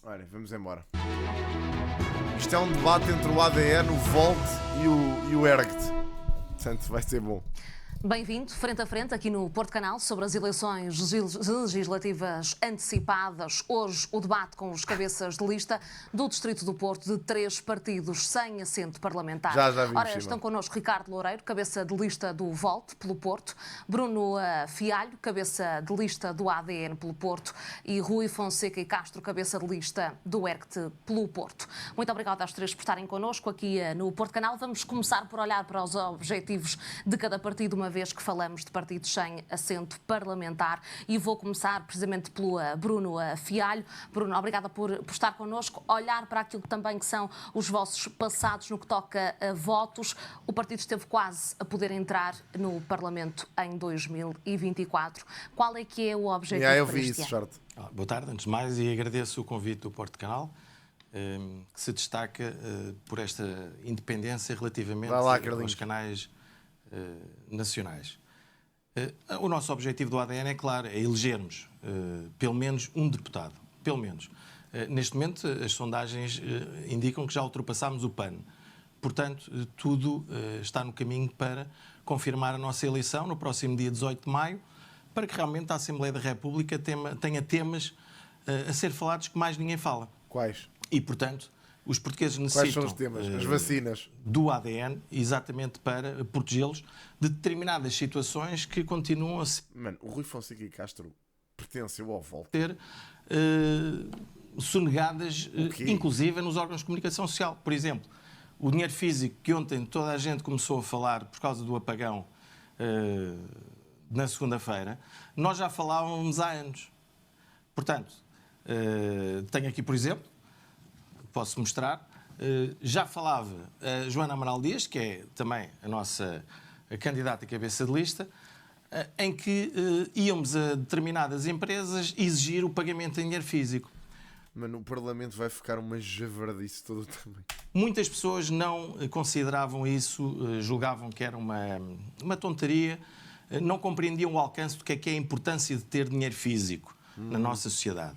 Olha, vamos embora. Isto é um debate entre o ADN, o Volt e o ERGT. Portanto, vai ser bom. Bem-vindo, frente a frente, aqui no Porto Canal, sobre as eleições legislativas antecipadas. Hoje, o debate com os cabeças de lista do Distrito do Porto, de 3 partidos sem assento parlamentar. Já vimos, Ora, estão connosco Ricardo Loureiro, cabeça de lista do Volt, pelo Porto, Bruno Fialho, cabeça de lista do ADN, pelo Porto, e Rui Fonseca e Castro, cabeça de lista do ERGT, pelo Porto. Muito obrigado aos três por estarem connosco aqui no Porto Canal. Vamos começar por olhar para os objetivos de cada partido, uma vez que falamos de partidos sem assento parlamentar, e vou começar precisamente pelo Bruno Fialho. Bruno, obrigada por estar connosco. Olhar para aquilo que também que são os vossos passados no que toca a votos. O partido esteve quase a poder entrar no Parlamento em 2024. Qual é que é o objetivo eu para vi este isso, ano? certo. Boa tarde, antes de mais, e agradeço o convite do Porto Canal, que se destaca por esta independência relativamente aos canais nacionais. O nosso objetivo do ADN é claro, é elegermos pelo menos um deputado. Pelo menos. Neste momento, as sondagens indicam que já ultrapassámos o PAN. Portanto, tudo está no caminho para confirmar a nossa eleição no próximo dia 18 de maio, para que realmente a Assembleia da República tenha temas a ser falados que mais ninguém fala. Quais? E, portanto, os portugueses Quais necessitam são os temas? As vacinas. Do ADN, exatamente para protegê-los de determinadas situações que continuam a ser... Mano, o Rui Fonseca e Castro pertenceu ao Volt. Sonegadas, inclusive nos órgãos de comunicação social. Por exemplo, o dinheiro físico que ontem toda a gente começou a falar por causa do apagão na segunda-feira, nós já falávamos há anos. Portanto, tenho aqui, por exemplo, posso mostrar, já falava a Joana Amaral Dias, que é também a nossa candidata a cabeça de lista, em que íamos a determinadas empresas exigir o pagamento em dinheiro físico. Mano, o Parlamento vai ficar uma javardice todo também. Muitas pessoas não consideravam isso, julgavam que era uma tonteria, não compreendiam o alcance do que é a importância de ter dinheiro físico na nossa sociedade.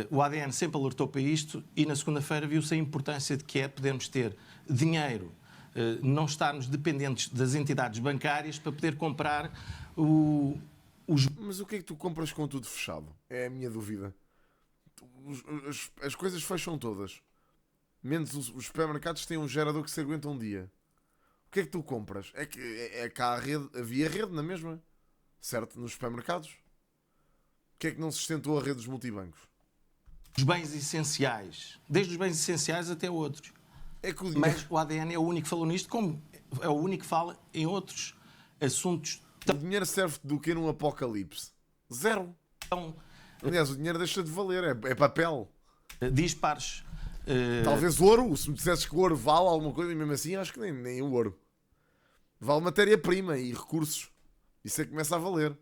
O ADN sempre alertou para isto e na segunda-feira viu-se a importância de que é podermos ter dinheiro, não estarmos dependentes das entidades bancárias para poder comprar os... Mas o que é que tu compras com tudo fechado? É a minha dúvida. As coisas fecham todas. Menos os supermercados têm um gerador que se aguenta um dia. O que é que tu compras? É que há havia rede na mesma. Certo? Nos supermercados. O que é que não se sustentou a rede dos multibancos? Os bens essenciais. Desde os bens essenciais até outros. Mas o ADN é o único que falou nisto, como é o único que fala em outros assuntos. O dinheiro serve do quê num apocalipse? Zero. Então, aliás, o dinheiro deixa de valer. É papel. Dispares. Talvez ouro. Se me dissesses que o ouro vale alguma coisa, e mesmo assim acho que nem o ouro. Vale matéria-prima e recursos. Isso é que começa a valer.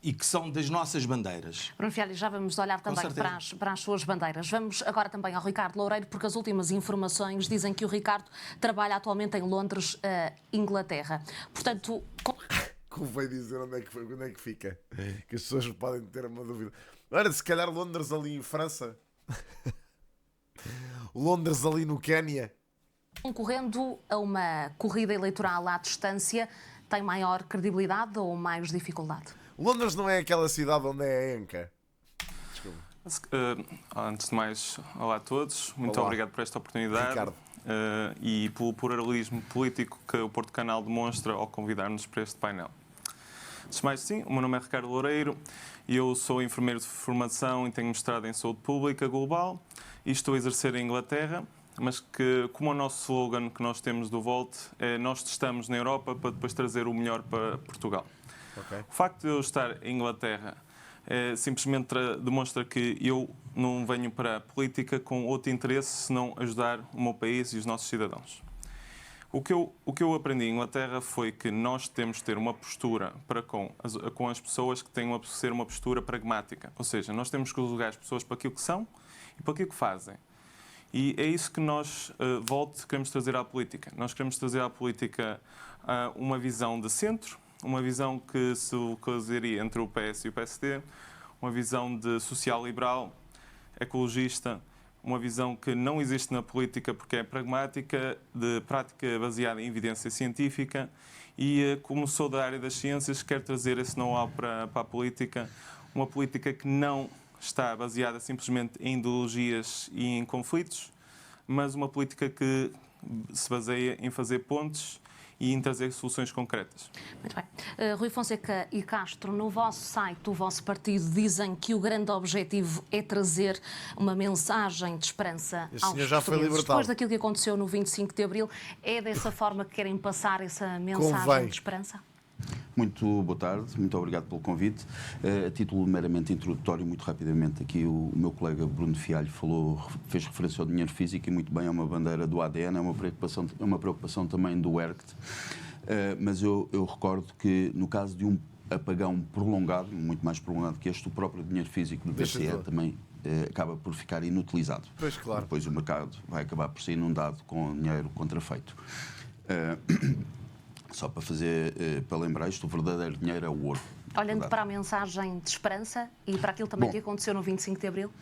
E que são das nossas bandeiras. Bruno Fialho, já vamos olhar também para as suas bandeiras. Vamos agora também ao Ricardo Loureiro, porque as últimas informações dizem que o Ricardo trabalha atualmente em Londres, Inglaterra. Portanto... Convém dizer onde é que fica. Que as pessoas podem ter uma dúvida. Olha, se calhar Londres ali em França. Londres ali no Quénia. Concorrendo a uma corrida eleitoral à distância, tem maior credibilidade ou mais dificuldade? Londres não é aquela cidade onde é a Enca? Desculpa. Antes de mais, olá a todos. Muito Olá. Obrigado por esta oportunidade. Ricardo. E pelo pluralismo político que o Porto Canal demonstra ao convidar-nos para este painel. Antes de mais, sim, o meu nome é Ricardo Loureiro e eu sou enfermeiro de formação e tenho mestrado em saúde pública global e estou a exercer em Inglaterra, mas que, como o nosso slogan que nós temos do Volt, é nós testamos na Europa para depois trazer o melhor para Portugal. Okay. O facto de eu estar em Inglaterra simplesmente demonstra que eu não venho para a política com outro interesse senão ajudar o meu país e os nossos cidadãos. O que eu aprendi em Inglaterra foi que nós temos de ter uma postura para com as pessoas que tenham a ser uma postura pragmática. Ou seja, nós temos que julgar as pessoas para aquilo que são e para aquilo que fazem. E é isso que nós, Volt, queremos trazer à política. Nós queremos trazer à política uma visão de centro, uma visão que se localizaria entre o PS e o PSD, uma visão de social-liberal, ecologista, uma visão que não existe na política porque é pragmática, de prática baseada em evidência científica e, como sou da área das ciências, quero trazer esse know-how para a política, uma política que não está baseada simplesmente em ideologias e em conflitos, mas uma política que se baseia em fazer pontes e em trazer soluções concretas. Muito bem. Rui Fonseca e Castro, no vosso site, do vosso partido, dizem que o grande objetivo é trazer uma mensagem de esperança aos portugueses. Depois daquilo que aconteceu no 25 de Abril, é dessa forma que querem passar essa mensagem de esperança? Muito boa tarde, muito obrigado pelo convite. A título meramente introdutório, muito rapidamente, aqui o meu colega Bruno Fialho fez referência ao dinheiro físico e muito bem, é uma bandeira do ADN, é uma preocupação também do ERCT, mas eu recordo que no caso de um apagão prolongado, muito mais prolongado que este, o próprio dinheiro físico do BCE também acaba por ficar inutilizado. Pois, claro. Depois o mercado vai acabar por ser inundado com dinheiro contrafeito. Só para lembrar isto, o verdadeiro dinheiro é o ouro. Olhando para a mensagem de esperança e para aquilo também que aconteceu no 25 de Abril?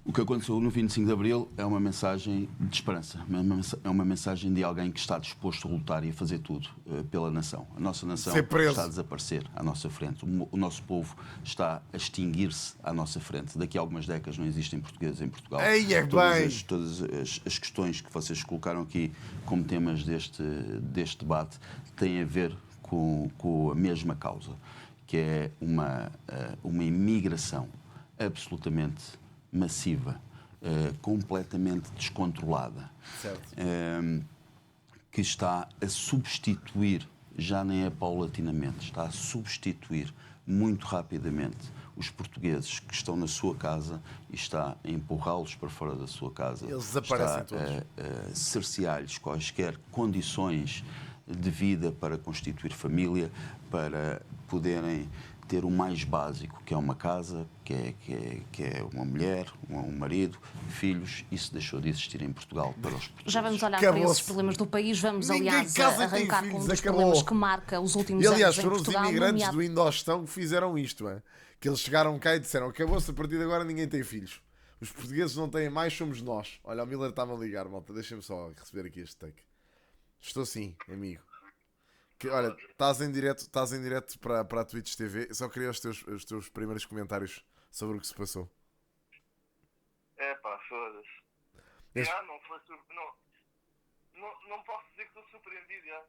O que aconteceu no 25 de Abril é uma mensagem de esperança, é uma mensagem de alguém que está disposto a lutar e a fazer tudo pela nação. A nossa nação está a desaparecer à nossa frente. O nosso povo está a extinguir-se à nossa frente. Daqui a algumas décadas não existem portugueses em Portugal. Todas as questões que vocês colocaram aqui como temas deste debate têm a ver com a mesma causa, que é uma imigração absolutamente massiva, completamente descontrolada, que está a substituir, já nem é paulatinamente, está a substituir muito rapidamente os portugueses que estão na sua casa e está a empurrá-los para fora da sua casa. Eles desaparecem todos. A cercear-lhes quaisquer condições de vida para constituir família, para poderem ter o mais básico, que é uma casa, que é uma mulher, um marido, filhos. Isso deixou de existir em Portugal para os portugueses. Já vamos olhar para esses problemas do país. Vamos, aliás, arrancar com um dos problemas que marca os últimos anos em Portugal. Aliás, foram os imigrantes do Indostão que fizeram isto. Que eles chegaram cá e disseram: acabou-se, a partir de agora ninguém tem filhos. Os portugueses não têm mais, somos nós. Olha, o Miller está-me a ligar, malta. Deixem-me só receber aqui este take. Estou sim, amigo. Olha, estás em direto para a Twitch TV. Eu só queria os teus primeiros comentários sobre o que se passou. Foda-se. Não posso dizer que estou surpreendido, já.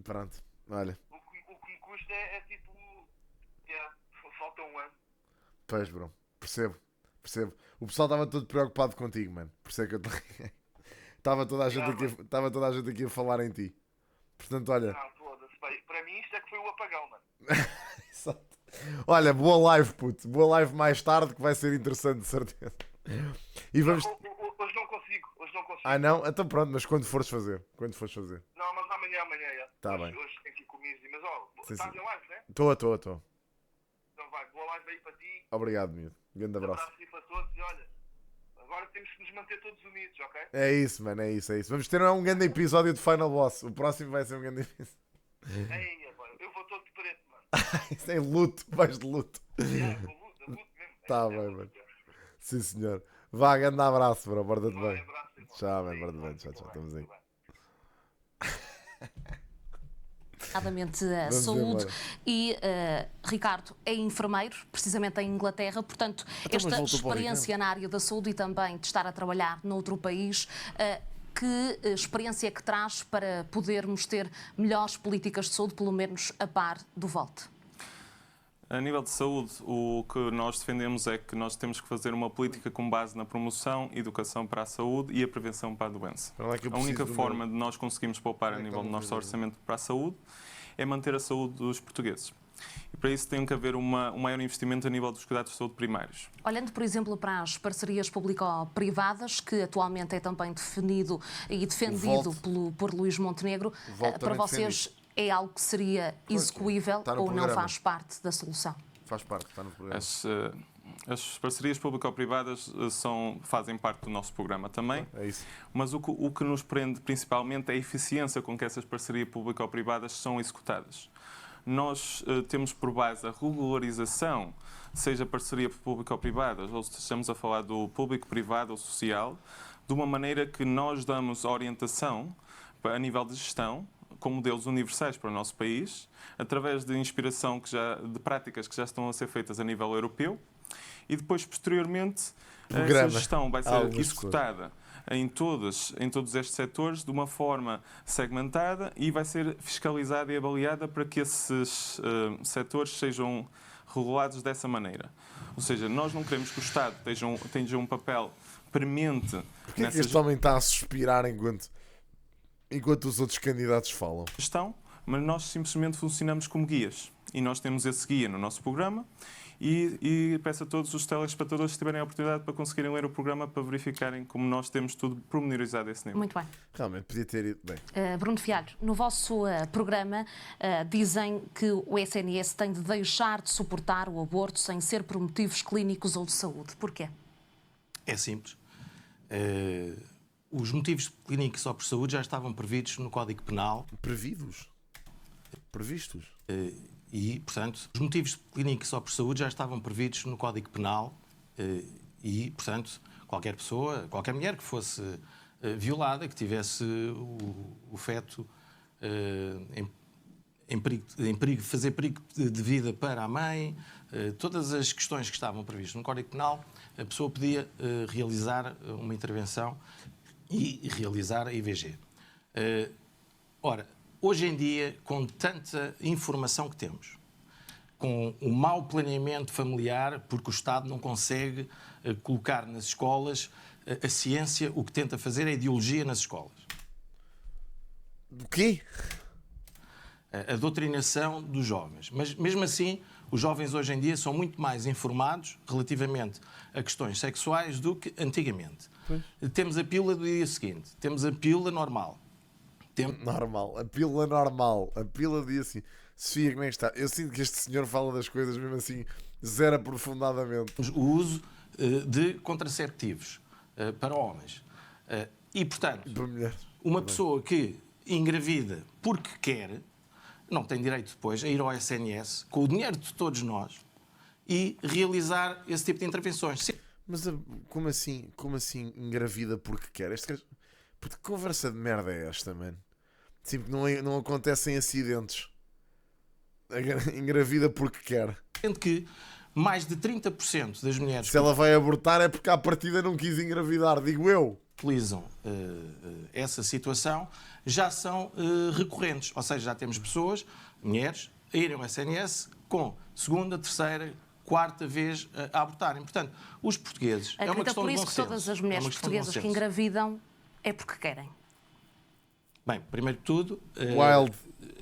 Pronto, olha. O que me custa é tipo... falta um ano. Pois, bro. Percebo. O pessoal estava todo preocupado contigo, mano. Por isso é que eu te liguei. Estava toda a gente aqui a falar em ti. Portanto, olha... Para mim isto é que foi o apagão, mano. Exato. Olha, boa live, puto. Boa live mais tarde, que vai ser interessante, de certeza. E vamos... Hoje não consigo. Ah, não? Então pronto, mas quando fores fazer? Não, mas amanhã já. Tá bem. Hoje tem que ir comigo. Mas estás em live, né? Estou. Então vai, boa live aí para ti. Obrigado, miúdo. Grande abraço. Um abraço aí para todos e olha, agora temos que nos manter todos unidos, ok? É isso, mano, é isso. Vamos ter um grande episódio de Final Boss. O próximo vai ser um grande episódio. Eu vou todo de preto, mano. Isso é luto, vais de luto. Vou luto mesmo. Tá bem, mano. Sim, senhor. Vá, grande abraço, bro. Borda-te bem. Abraço, tchau, mano. Borda-te bem. Tchau. Estamos aí. A saúde e Ricardo é enfermeiro, precisamente em Inglaterra, portanto, esta experiência na área da saúde e também de estar a trabalhar noutro país, que experiência é que traz para podermos ter melhores políticas de saúde, pelo menos a par do VOLT? A nível de saúde, o que nós defendemos é que nós temos que fazer uma política com base na promoção, educação para a saúde e a prevenção para a doença. A única forma de nós conseguirmos poupar a nível do nosso orçamento para a saúde é manter a saúde dos portugueses. E para isso tem que haver um maior investimento a nível dos cuidados de saúde primários. Olhando, por exemplo, para as parcerias público-privadas, que atualmente é também definido e defendido por Luís Montenegro, para vocês é algo que seria execuível ou não faz parte da solução? Faz parte, está no programa. As parcerias público-privadas fazem parte do nosso programa também, é isso. Mas o que nos prende principalmente é a eficiência com que essas parcerias público-privadas são executadas. nós temos por base a regularização, seja parceria pública ou privada, ou estamos a falar do público-privado ou social, de uma maneira que nós damos orientação a nível de gestão, com modelos universais para o nosso país, através de inspiração de práticas que já estão a ser feitas a nível europeu, e depois, posteriormente, essa gestão vai ser executada em todos estes setores de uma forma segmentada e vai ser fiscalizada e avaliada para que esses setores sejam regulados dessa maneira. Ou seja, nós não queremos que o Estado tenha um papel premente. Porquê que este homem está a suspirar enquanto os outros candidatos falam? Gestão, mas nós simplesmente funcionamos como guias. E nós temos esse guia no nosso programa e peço a todos os telespectadores que tiverem a oportunidade para conseguirem ler o programa para verificarem como nós temos tudo pormenorizado a esse nível. Muito bem. Realmente, podia ter ido bem. Bruno Fialho, no vosso programa dizem que o SNS tem de deixar de suportar o aborto sem ser por motivos clínicos ou de saúde. Porquê? É simples. Os motivos clínicos ou por saúde já estavam previstos no Código Penal. Previstos? E, portanto, os motivos clínicos ou por saúde já estavam previstos no Código Penal e, portanto, qualquer pessoa, qualquer mulher que fosse violada, que tivesse o feto em perigo de fazer perigo de vida para a mãe, todas as questões que estavam previstas no Código Penal, a pessoa podia realizar uma intervenção e realizar a IVG. Ora, hoje em dia, com tanta informação que temos, com o mau planeamento familiar, porque o Estado não consegue colocar nas escolas a ciência, o que tenta fazer é a ideologia nas escolas. Do quê? A doutrinação dos jovens. Mas, mesmo assim, os jovens hoje em dia são muito mais informados relativamente a questões sexuais do que antigamente. Pois. Temos a pílula do dia seguinte, temos a pílula normal. A pílula normal, a pílula do dia seguinte. Sofia, como é que está? Eu sinto que este senhor fala das coisas mesmo assim, zero aprofundadamente. O uso de contraceptivos para homens. E, portanto, uma pessoa que engravida porque quer, não tem direito depois a ir ao SNS com o dinheiro de todos nós e realizar esse tipo de intervenções. Mas como assim engravida porque quer? Porque conversa de merda é esta, mano? Tipo, não acontecem acidentes. Engravida porque quer. Sendo que mais de 30% das mulheres... Se ela vai abortar é porque à partida não quis engravidar, digo eu. Utilizam essa situação já são recorrentes. Ou seja, já temos pessoas, mulheres, a irem ao SNS com segunda, terceira, quarta vez a abortarem. Portanto, os portugueses... É uma questão de bom senso. Por isso que todas as mulheres portuguesas que engravidam é porque querem. Bem, primeiro de tudo,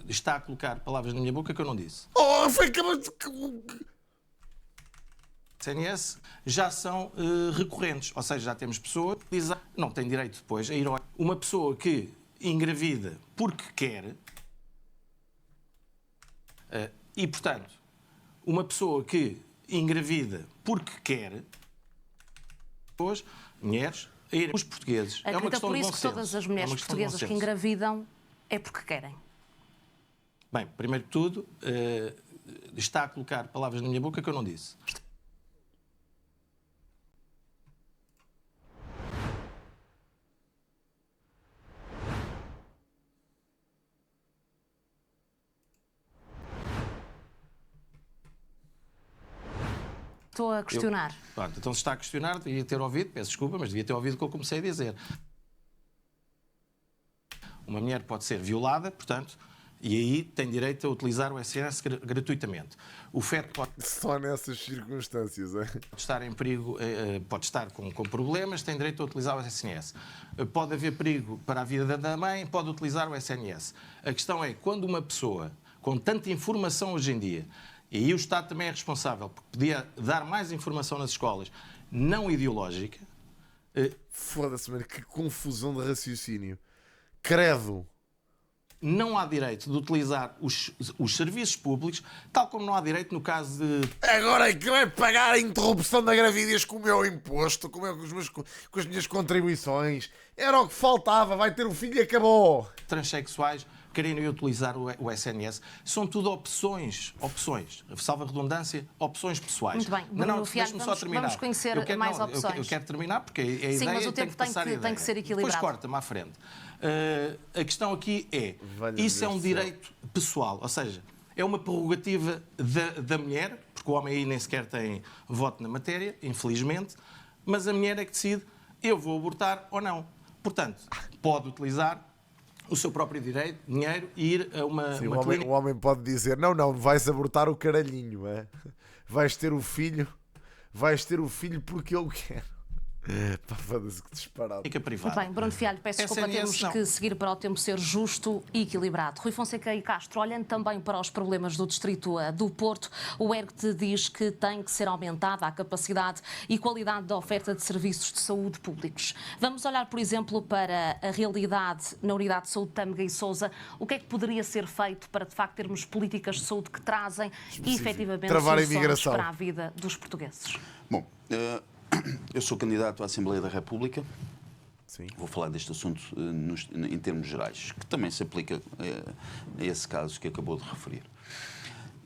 está a colocar palavras na minha boca que eu não disse. SNS já são recorrentes, ou seja, já temos pessoas que não têm direito depois a ir ao... Uma pessoa que engravida porque quer e, portanto, uma pessoa que engravida porque quer, mulheres, os portugueses. É uma questão por isso que todas as mulheres portuguesas que engravidam é porque querem. Bem, primeiro de tudo, está a colocar palavras na minha boca que eu não disse. Estou a questionar. Então, se está a questionar, devia ter ouvido, peço desculpa, mas devia ter ouvido o que eu comecei a dizer. Uma mulher pode ser violada, portanto, e aí tem direito a utilizar o SNS gratuitamente. O feto pode... Só nessas circunstâncias, é? Pode estar em perigo, pode estar com problemas, tem direito a utilizar o SNS. Pode haver perigo para a vida da mãe, pode utilizar o SNS. A questão é, quando uma pessoa, com tanta informação hoje em dia, e aí o Estado também é responsável, porque podia dar mais informação nas escolas, não ideológica... Foda-se, mano, que confusão de raciocínio. Credo! Não há direito de utilizar os serviços públicos, tal como não há direito no caso de... Agora é que vai pagar a interrupção da gravidez com o meu imposto, com as minhas contribuições. Era o que faltava, vai ter um filho e acabou. Transsexuais quererem utilizar o SNS. São tudo opções, salva a redundância, opções pessoais. Muito bem, Bruno Fialho, vamos conhecer mais opções. Eu quero terminar, porque a ideia Sim, mas o tempo tem que ser equilibrado. Depois corta-me à frente. A questão aqui é, isso é um direito pessoal, ou seja, é uma prerrogativa da mulher, porque o homem aí nem sequer tem voto na matéria, infelizmente, mas a mulher é que decide, eu vou abortar ou não. Portanto, pode utilizar o seu próprio dinheiro e ir a uma clínica. O homem pode dizer, não, vais abortar o caralhinho, é? Vais ter o filho porque eu quero. Foda-se, que disparado. Muito bem, Bruno Fialho, peço desculpa, temos que seguir para o tempo ser justo e equilibrado. Rui Fonseca e Castro, olhando também para os problemas do distrito do Porto, o ERCT diz que tem que ser aumentada a capacidade e qualidade da oferta de serviços de saúde públicos. Vamos olhar, por exemplo, para a realidade na Unidade de Saúde Tâmega e Sousa. O que é que poderia ser feito para, de facto, termos políticas de saúde que trazem efetivamente soluções para a vida dos portugueses? Bom, eu sou candidato à Assembleia da República. Sim. Vou falar deste assunto em termos gerais, que também se aplica a esse caso que acabou de referir.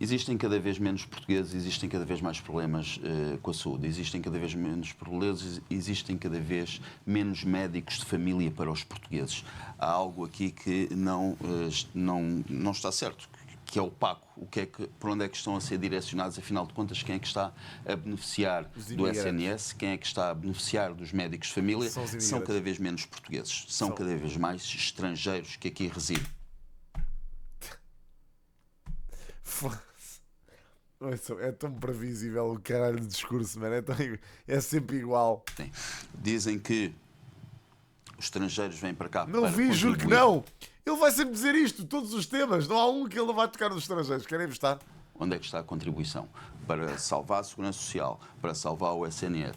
Existem cada vez menos portugueses, existem cada vez mais problemas com a saúde, existem cada vez menos portugueses, existem cada vez menos médicos de família para os portugueses. Há algo aqui que não está certo, que é opaco. Por onde é que estão a ser direcionados, afinal de contas, quem é que está a beneficiar do SNS, quem é que está a beneficiar dos médicos de família? São cada vez menos portugueses, são cada vez mais estrangeiros que aqui residem. É tão previsível o caralho de discurso, mano. É sempre igual. Sim. Dizem que os estrangeiros vêm para cá. Não vi, juro que não. Ele vai sempre dizer isto, todos os temas. Não há um que ele não vai tocar nos estrangeiros. Querem estar? Onde é que está a contribuição? Para salvar a Segurança Social, para salvar o SNS.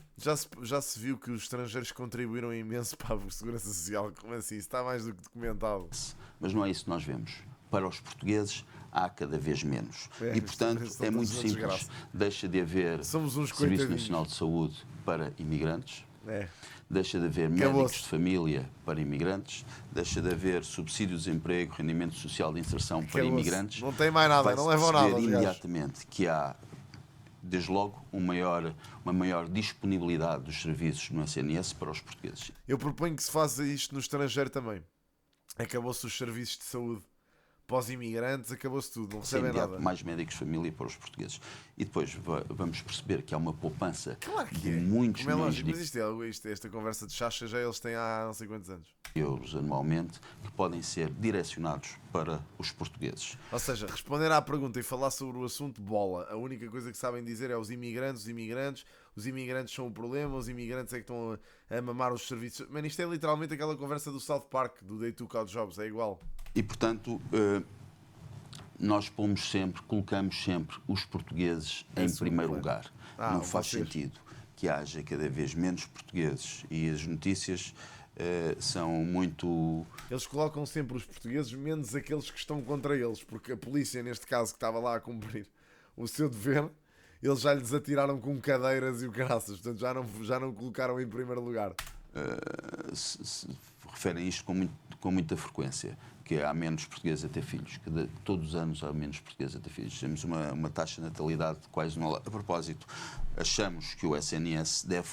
Já se viu que os estrangeiros contribuíram imenso para a Segurança Social. Como assim? Isso está mais do que documentado. Mas não é isso que nós vemos. Para os portugueses há cada vez menos. E, portanto, é muito simples. Deixa de haver Serviço Nacional de Saúde para imigrantes. Deixa de haver médicos de família para imigrantes, deixa de haver subsídio de desemprego, rendimento social de inserção para imigrantes. Não tem mais nada, não levam nada. Imediatamente que há, desde logo, uma maior disponibilidade dos serviços no SNS para os portugueses. Eu proponho que se faça isto no estrangeiro também. Acabou-se os serviços de saúde para os imigrantes, acabou-se tudo, não recebem nada. Mais médicos de família para os portugueses. E depois vamos perceber que há uma poupança de milhões muitos Mas esta conversa de chacha já eles têm há não sei quantos anos. Euros anualmente que podem ser direcionados para os portugueses. Ou seja, responder à pergunta e falar sobre o assunto, bola. A única coisa que sabem dizer é os imigrantes são o problema, os imigrantes é que estão a mamar os serviços. Mano, isto é literalmente aquela conversa do South Park, do Day 2 Call Jobs, é igual. E, portanto, nós colocamos sempre os portugueses em primeiro lugar. Não faz sentido que haja cada vez menos portugueses. E as notícias são muito... Eles colocam sempre os portugueses, menos aqueles que estão contra eles, porque a polícia, neste caso, que estava lá a cumprir o seu dever, eles já lhes atiraram com cadeiras e o caraças, portanto já não colocaram em primeiro lugar. Se referem isto com muita frequência, que há menos portugueses a ter filhos, que todos os anos há menos portugueses a ter filhos. Temos uma taxa de natalidade quase nula. A propósito, achamos que o SNS deve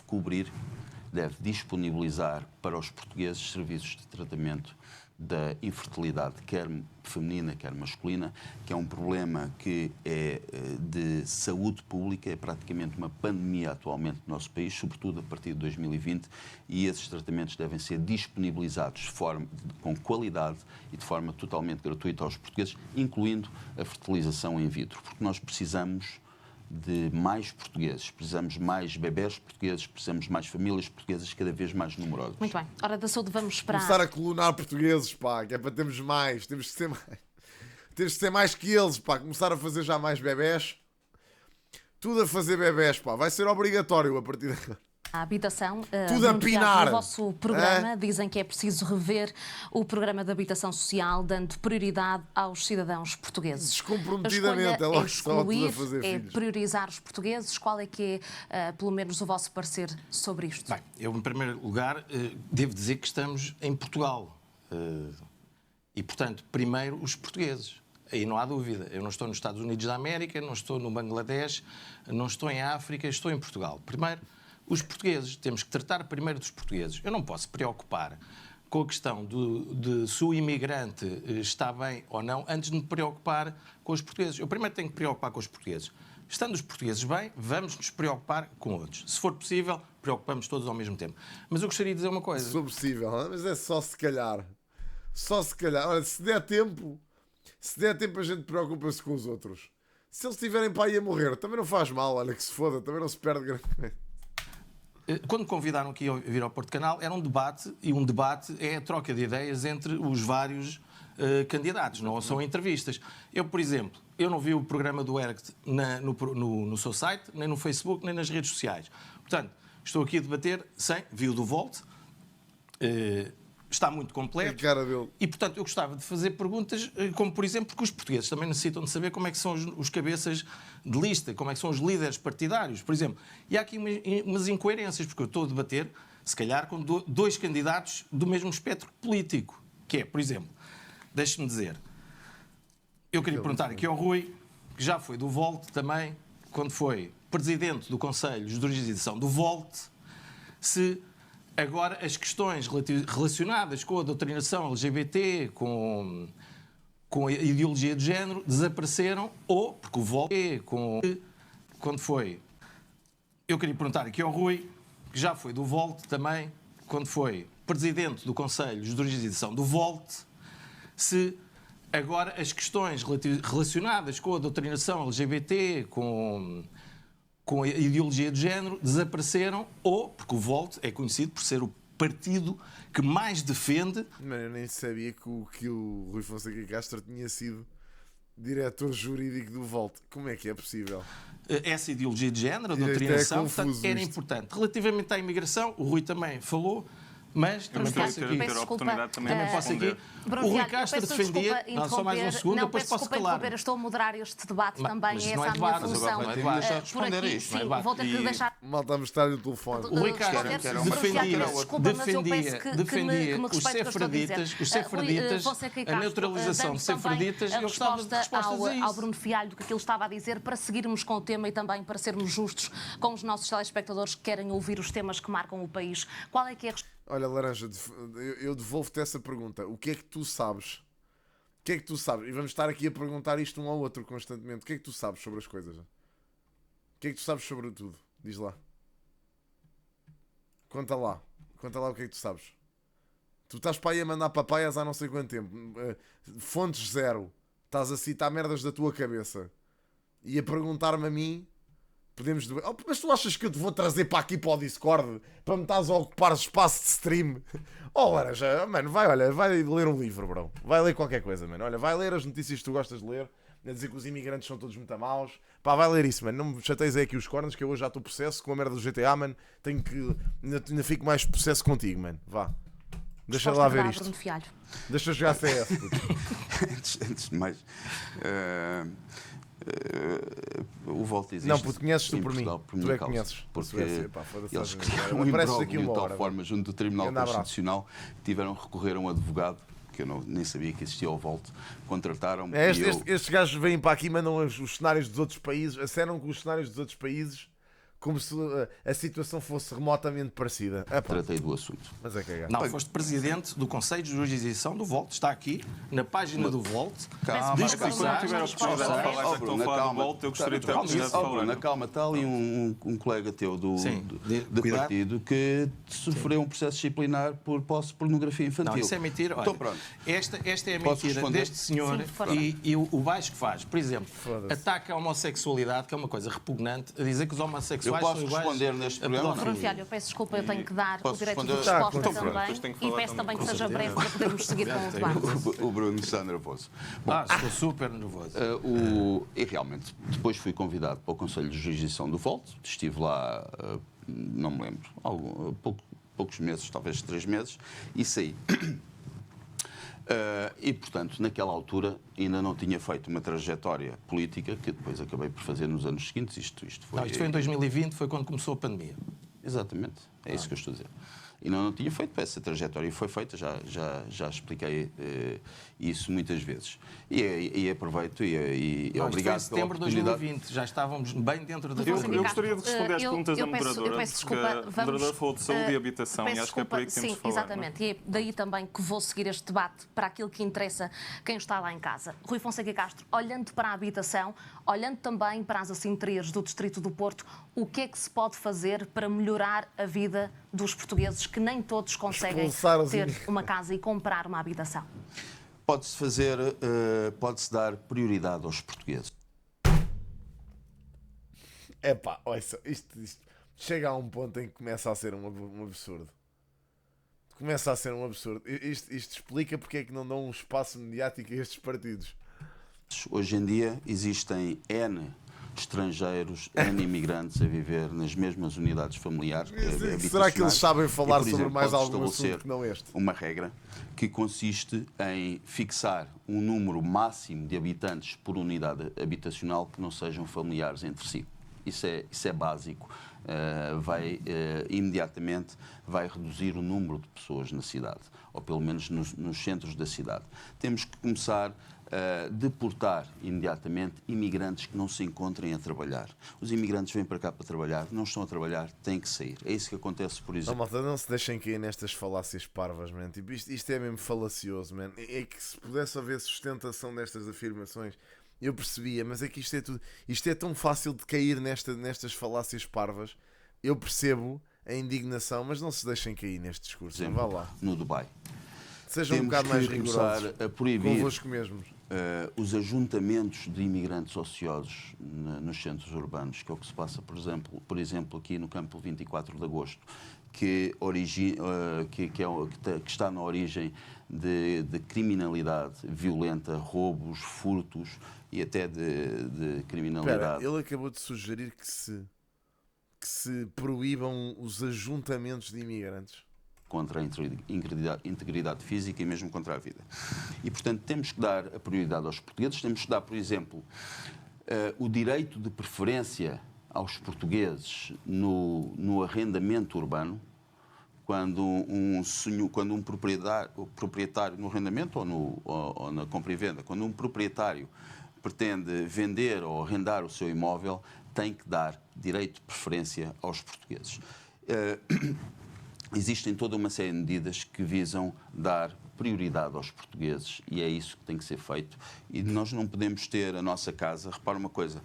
disponibilizar para os portugueses serviços de tratamento da infertilidade, quer feminina, quer masculina, que é um problema que é de saúde pública, é praticamente uma pandemia atualmente no nosso país, sobretudo a partir de 2020, e esses tratamentos devem ser disponibilizados com qualidade e de forma totalmente gratuita aos portugueses, incluindo a fertilização in vitro, porque nós precisamos de mais portugueses, precisamos mais bebés portugueses, precisamos mais famílias portuguesas cada vez mais numerosas. Muito bem. Hora da saúde, vamos esperar. Começar a colonar portugueses, pá, que é para termos mais, temos que ser mais. Temos que ser mais que eles, pá, começar a fazer já mais bebés. Tudo a fazer bebés, pá, vai ser obrigatório a partir de agora. A habitação, tudo a pinar. No vosso programa dizem que é preciso rever o programa de habitação social, dando prioridade aos cidadãos portugueses. Descomprometidamente, é logo só tudo a fazer filhos. Priorizar os portugueses. Qual é que é, pelo menos, o vosso parecer sobre isto? Bem, eu, em primeiro lugar, devo dizer que estamos em Portugal. E, portanto, primeiro os portugueses. Aí não há dúvida. Eu não estou nos Estados Unidos da América, não estou no Bangladesh, não estou em África, estou em Portugal. Primeiro, os portugueses. Temos que tratar primeiro dos portugueses. Eu não posso preocupar com a questão de se o imigrante está bem ou não antes de me preocupar com os portugueses. Eu primeiro tenho que preocupar com os portugueses. Estando os portugueses bem, vamos nos preocupar com outros. Se for possível, preocupamos todos ao mesmo tempo. Mas eu gostaria de dizer uma coisa. Se for possível, mas é só se calhar. Só se calhar. Olha, se der tempo a gente preocupa-se com os outros. Se eles estiverem para aí a morrer, também não faz mal, olha que se foda, também não se perde grande. Quando me convidaram aqui a vir ao Porto Canal, era um debate, e um debate é a troca de ideias entre os vários candidatos, não são entrevistas. Eu, por exemplo, eu não vi o programa do ERCT no seu site, nem no Facebook, nem nas redes sociais. Portanto, estou aqui a debater sem... Vi o do Volt, está muito completo. E, portanto, eu gostava de fazer perguntas, como, por exemplo, porque os portugueses também necessitam de saber como é que são os cabeças de lista, como é que são os líderes partidários, por exemplo. E há aqui umas incoerências, porque eu estou a debater, se calhar, com dois candidatos do mesmo espectro político, que é, por exemplo, deixe-me dizer, eu queria perguntar aqui ao Rui, que já foi do Volt também, quando foi presidente do Conselho de Jurisdição do Volt, se agora as questões relacionadas com a doutrinação LGBT, com a ideologia de género, desapareceram, ou, porque o Volt, quando foi... Eu queria perguntar aqui ao Rui, que já foi do Volt também, quando foi presidente do Conselho de Jurisdição do Volt, se agora as questões relacionadas com a doutrinação LGBT, com a ideologia de género, desapareceram, ou, porque o Volt é conhecido por ser o partido que mais defende... Mano, eu nem sabia que o Rui Fonseca Castro tinha sido diretor jurídico do Volt. Como é que é possível? Essa ideologia de género, a doutrinação, portanto, era importante. Relativamente à imigração, o Rui também falou... Mas também posso aqui. Também posso aqui. O Rui Castro defendia. Não, só mais um segundo, depois posso calar. Eu estou a moderar este debate também, essa é a minha função. Por aqui, sim, vou ter que deixar. Mal está a mostrar o telefone. O Rui Castro defendia os sefraditas, a neutralização de sefraditas, e eu gostava de respostas a isso. Ao Bruno Fialho, do que ele estava a dizer, para seguirmos com o tema e também para sermos justos com os nossos telespectadores que querem ouvir os temas que marcam o país. Qual é que é a resposta? Olha, Laranja, eu devolvo-te essa pergunta. O que é que tu sabes? O que é que tu sabes? E vamos estar aqui a perguntar isto um ao outro constantemente. O que é que tu sabes sobre as coisas? O que é que tu sabes sobre tudo? Diz lá. Conta lá. Conta lá o que é que tu sabes. Tu estás para aí a mandar papaias há não sei quanto tempo. Fontes zero. Estás a citar merdas da tua cabeça. E a perguntar-me a mim... Podemos... Oh, mas tu achas que eu te vou trazer para aqui para o Discord para me estás a ocupar espaço de stream? Oh, Laranja, mano, vai ler um livro, bro. Vai ler qualquer coisa, mano. Olha, vai ler as notícias que tu gostas de ler. A dizer que os imigrantes são todos muito maus. Pá, vai ler isso, mano. Não me chateias aí aqui os cornos, que eu hoje já estou processo com a merda do GTA, mano. Tenho que... Ainda fico mais processo contigo, mano. Vá. Deixa lá ver isto. Deixa eu jogar CS. Antes de mais... o Volt existe. Não, porque conheces tu por mim. Tu é que conheces. Porque eles criaram um imbróglio de tal forma junto do Tribunal Constitucional que tiveram que recorrer a um advogado, que eu nem sabia que existia o Volt, contrataram-me. Estes gajos vêm para aqui e mandam os cenários dos outros países, acenam com os cenários dos outros países como se a situação fosse remotamente parecida. Tratei do assunto. Mas é cagado. Não, foste presidente do Conselho de Jurisdição do Volt. Está aqui, na página do Volt. Diz que quando tiver a oportunidade de falar, já que estou a falar do Volt, eu gostaria de ter a oportunidade de falar. Na calma, está ali um colega teu do partido que sofreu um processo disciplinar por posse de pornografia infantil. Não, isso é mentira. Então, pronto. Esta é a mentira deste senhor e o baixo que faz. Por exemplo, ataca a homossexualidade, que é uma coisa repugnante, a dizer que os homossexuais... Eu posso responder neste programa? Bruno Fialho, eu peço desculpa, eu tenho que dar o direito de resposta também e peço também que seja breve para podermos seguir com o debate. O Bruno está nervoso. Estou super nervoso. E realmente, depois fui convidado para o Conselho de Jurisdição do Volt, estive lá, não me lembro, poucos meses, talvez 3 meses, e saí. E, portanto, naquela altura ainda não tinha feito uma trajetória política que depois acabei por fazer nos anos seguintes. Isto foi... Isto foi em 2020, foi quando começou a pandemia. Exatamente, é isso que eu estou a dizer. E não tinha feito. Essa trajetória foi feita, já expliquei isso muitas vezes. E aproveito e obrigado pela setembro de 2020, já estávamos bem dentro da... Eu gostaria de responder às perguntas da moderadora. Eu peço desculpa, a moderadora falou de saúde e habitação, e acho que é por aí que temos de falar. Exatamente, e é daí também que vou seguir este debate para aquilo que interessa quem está lá em casa. Rui Fonseca Castro, olhando para a habitação, olhando também para as assinterias do Distrito do Porto, o que é que se pode fazer para melhorar a vida dos portugueses que nem todos conseguem ter uma casa e comprar uma habitação? Pode-se dar prioridade aos portugueses. Epá, olha, isto chega a um ponto em que começa a ser um absurdo. Começa a ser um absurdo. Isto explica porque é que não dão um espaço mediático a estes partidos. Hoje em dia existem N estrangeiros, N imigrantes a viver nas mesmas unidades familiares. Será que eles sabem falar sobre mais algum assunto que não este? Uma regra que consiste em fixar um número máximo de habitantes por unidade habitacional que não sejam familiares entre si. Isso é básico. Imediatamente vai reduzir o número de pessoas na cidade, ou pelo menos nos centros da cidade. Temos que começar a deportar imediatamente imigrantes que não se encontrem a trabalhar. Os imigrantes vêm para cá para trabalhar, não estão a trabalhar, têm que sair. É isso que acontece, por exemplo. Não, malta, não se deixem cair nestas falácias parvas, man. Tipo, isto é mesmo falacioso, man. É que se pudesse haver sustentação destas afirmações, eu percebia, mas é que isto é tão fácil de cair nestas falácias parvas. Eu percebo a indignação, mas não se deixem cair neste discurso. Por exemplo, vá lá. No Dubai. Sejam um bocado mais rigorosos a proibir convosco mesmos. Os ajuntamentos de imigrantes ociosos nos centros urbanos, que é o que se passa, por exemplo aqui no campo 24 de Agosto, que está na origem de criminalidade violenta, roubos, furtos e até de criminalidade. Espera, ele acabou de sugerir que se proíbam os ajuntamentos de imigrantes. Contra a integridade física e mesmo contra a vida. E, portanto, temos que dar a prioridade aos portugueses, temos que dar, por exemplo, o direito de preferência aos portugueses no arrendamento urbano, quando um proprietário no arrendamento ou na compra e venda, quando um proprietário pretende vender ou arrendar o seu imóvel, tem que dar direito de preferência aos portugueses. Existem toda uma série de medidas que visam dar prioridade aos portugueses e é isso que tem que ser feito. E nós não podemos ter a nossa casa... Repara uma coisa,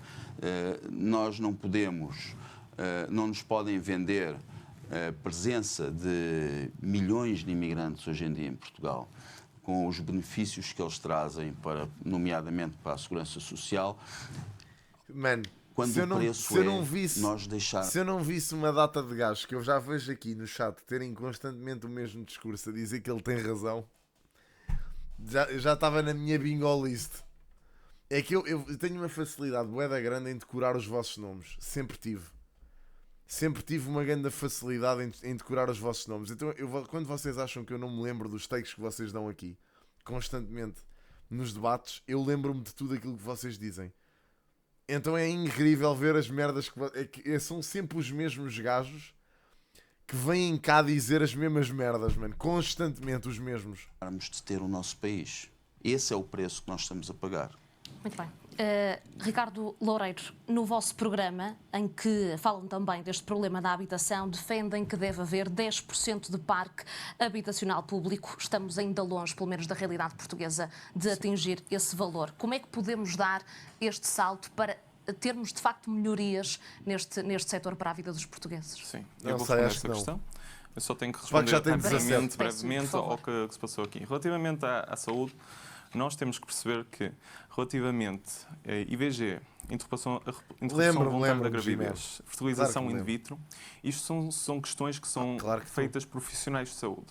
nós não podemos... não nos podem vender a presença de milhões de imigrantes hoje em dia em Portugal, com os benefícios que eles trazem, nomeadamente para a segurança social. Mano, quando se o preço se eu não visse uma data de gajos que eu já vejo aqui no chat terem constantemente o mesmo discurso a dizer que ele tem razão, já estava na minha bingo list. É que eu tenho uma facilidade bué da grande em decorar os vossos nomes. Sempre tive uma grande facilidade em decorar os vossos nomes. Então, quando vocês acham que eu não me lembro dos takes que vocês dão aqui, constantemente nos debates, eu lembro-me de tudo aquilo que vocês dizem. Então é incrível ver as merdas são sempre os mesmos gajos que vêm cá dizer as mesmas merdas, mano. Constantemente os mesmos. Vamos de ter o nosso país. Esse é o preço que nós estamos a pagar. Muito bem. Ricardo Loureiro, no vosso programa, em que falam também deste problema da habitação, defendem que deve haver 10% de parque habitacional público. Estamos ainda longe, pelo menos da realidade portuguesa, de atingir esse valor. Como é que podemos dar este salto para termos, de facto, melhorias neste setor para a vida dos portugueses? Sim, eu vou responder essa questão. Eu só tenho que responder brevemente ao que se passou aqui. Relativamente à saúde, nós temos que perceber que, relativamente a IVG, interrupção voluntária da gravidez, fertilização in vitro, isto são questões que são feitas por profissionais de saúde.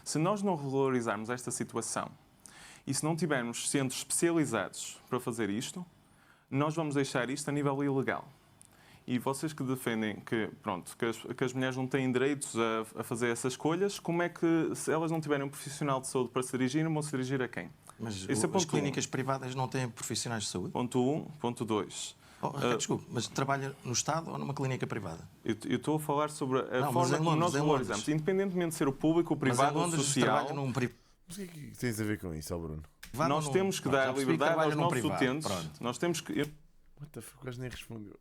Se nós não regularizarmos esta situação e se não tivermos centros especializados para fazer isto, nós vamos deixar isto a nível ilegal. E vocês que defendem que as mulheres não têm direitos a fazer essas escolhas, como é que, se elas não tiverem um profissional de saúde para se dirigir, vão se dirigir a quem? Mas as clínicas privadas não têm profissionais de saúde? Ponto 1. Ponto 2. Desculpe, mas trabalha no Estado ou numa clínica privada? Eu estou a falar sobre a forma como nós valorizamos, independentemente de ser o público, o privado ou o social. Mas o que tens a ver com isso, Bruno? Nós temos que dar liberdade aos nossos utentes. Nós temos que... What the fuck, quase nem respondeu.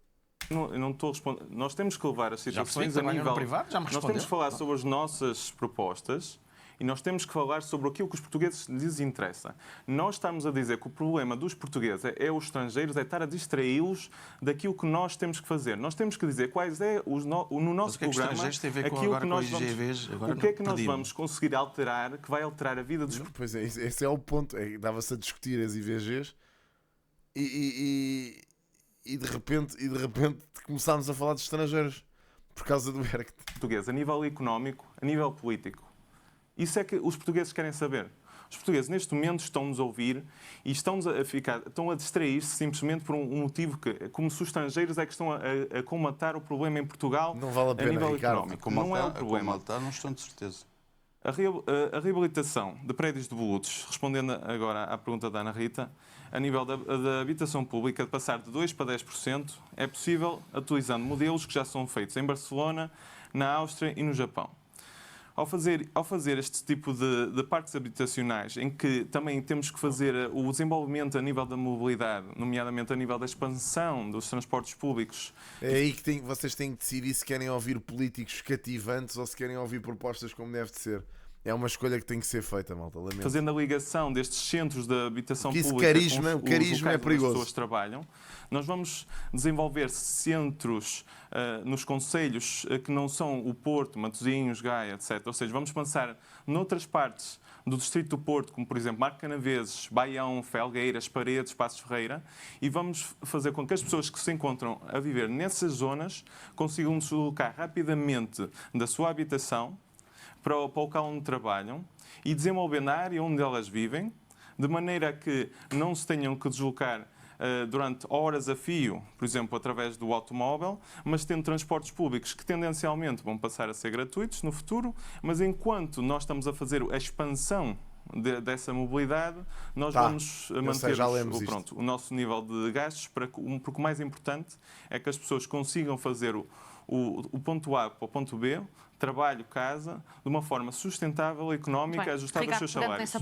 Eu não estou a responder. Nós temos que levar as situações a nível... Nós temos que falar sobre as nossas propostas e nós temos que falar sobre aquilo que os portugueses lhes interessa. Nós estamos a dizer que o problema dos portugueses é os estrangeiros, é estar a distraí-los daquilo que nós temos que fazer. Nós temos que dizer quais é, no nosso programa, aquilo que nós vamos... O que é que nós vamos conseguir alterar, que vai alterar a vida dos portugueses? Pois é, esse é o ponto. Dava-se a discutir as IVGs e de repente começámos a falar de estrangeiros por causa do ERCT. Português, a nível económico, a nível político. Isso é que os portugueses querem saber. Os portugueses, neste momento, estão-nos a ouvir e estão a distrair-se simplesmente por um motivo que, como se os estrangeiros é que estão a comatar o problema em Portugal não vale a pena, a nível Ricardo. económico. Não é o problema. Não estou de certeza. A reabilitação de prédios devolutos, respondendo agora à pergunta da Ana Rita, a nível da habitação pública, de passar de 2% para 10%, é possível utilizando modelos que já são feitos em Barcelona, na Áustria e no Japão. Ao fazer este tipo de parques habitacionais, em que também temos que fazer o desenvolvimento a nível da mobilidade, nomeadamente a nível da expansão dos transportes públicos. É aí que vocês têm que decidir se querem ouvir políticos cativantes ou se querem ouvir propostas como deve de ser. É uma escolha que tem que ser feita, malta. Lamento. Fazendo a ligação destes centros de habitação pública carisma, com os locais é perigoso. onde as pessoas trabalham, nós vamos desenvolver centros nos concelhos que não são o Porto, Matosinhos, Gaia, etc. Ou seja, vamos pensar noutras partes do distrito do Porto, como por exemplo Marco Canaveses, Baião, Felgueiras, Paredes, Passos Ferreira, e vamos fazer com que as pessoas que se encontram a viver nessas zonas consigam deslocar rapidamente da sua habitação para o local onde trabalham e desenvolver na área onde elas vivem, de maneira que não se tenham que deslocar durante horas a fio, por exemplo, através do automóvel, mas tendo transportes públicos que tendencialmente vão passar a ser gratuitos no futuro, mas enquanto nós estamos a fazer a expansão dessa mobilidade, nós vamos manter o nosso nível de gastos, porque o mais importante é que as pessoas consigam fazer o ponto A para o ponto B, trabalho, casa, de uma forma sustentável, económica, ajustada aos seus salários.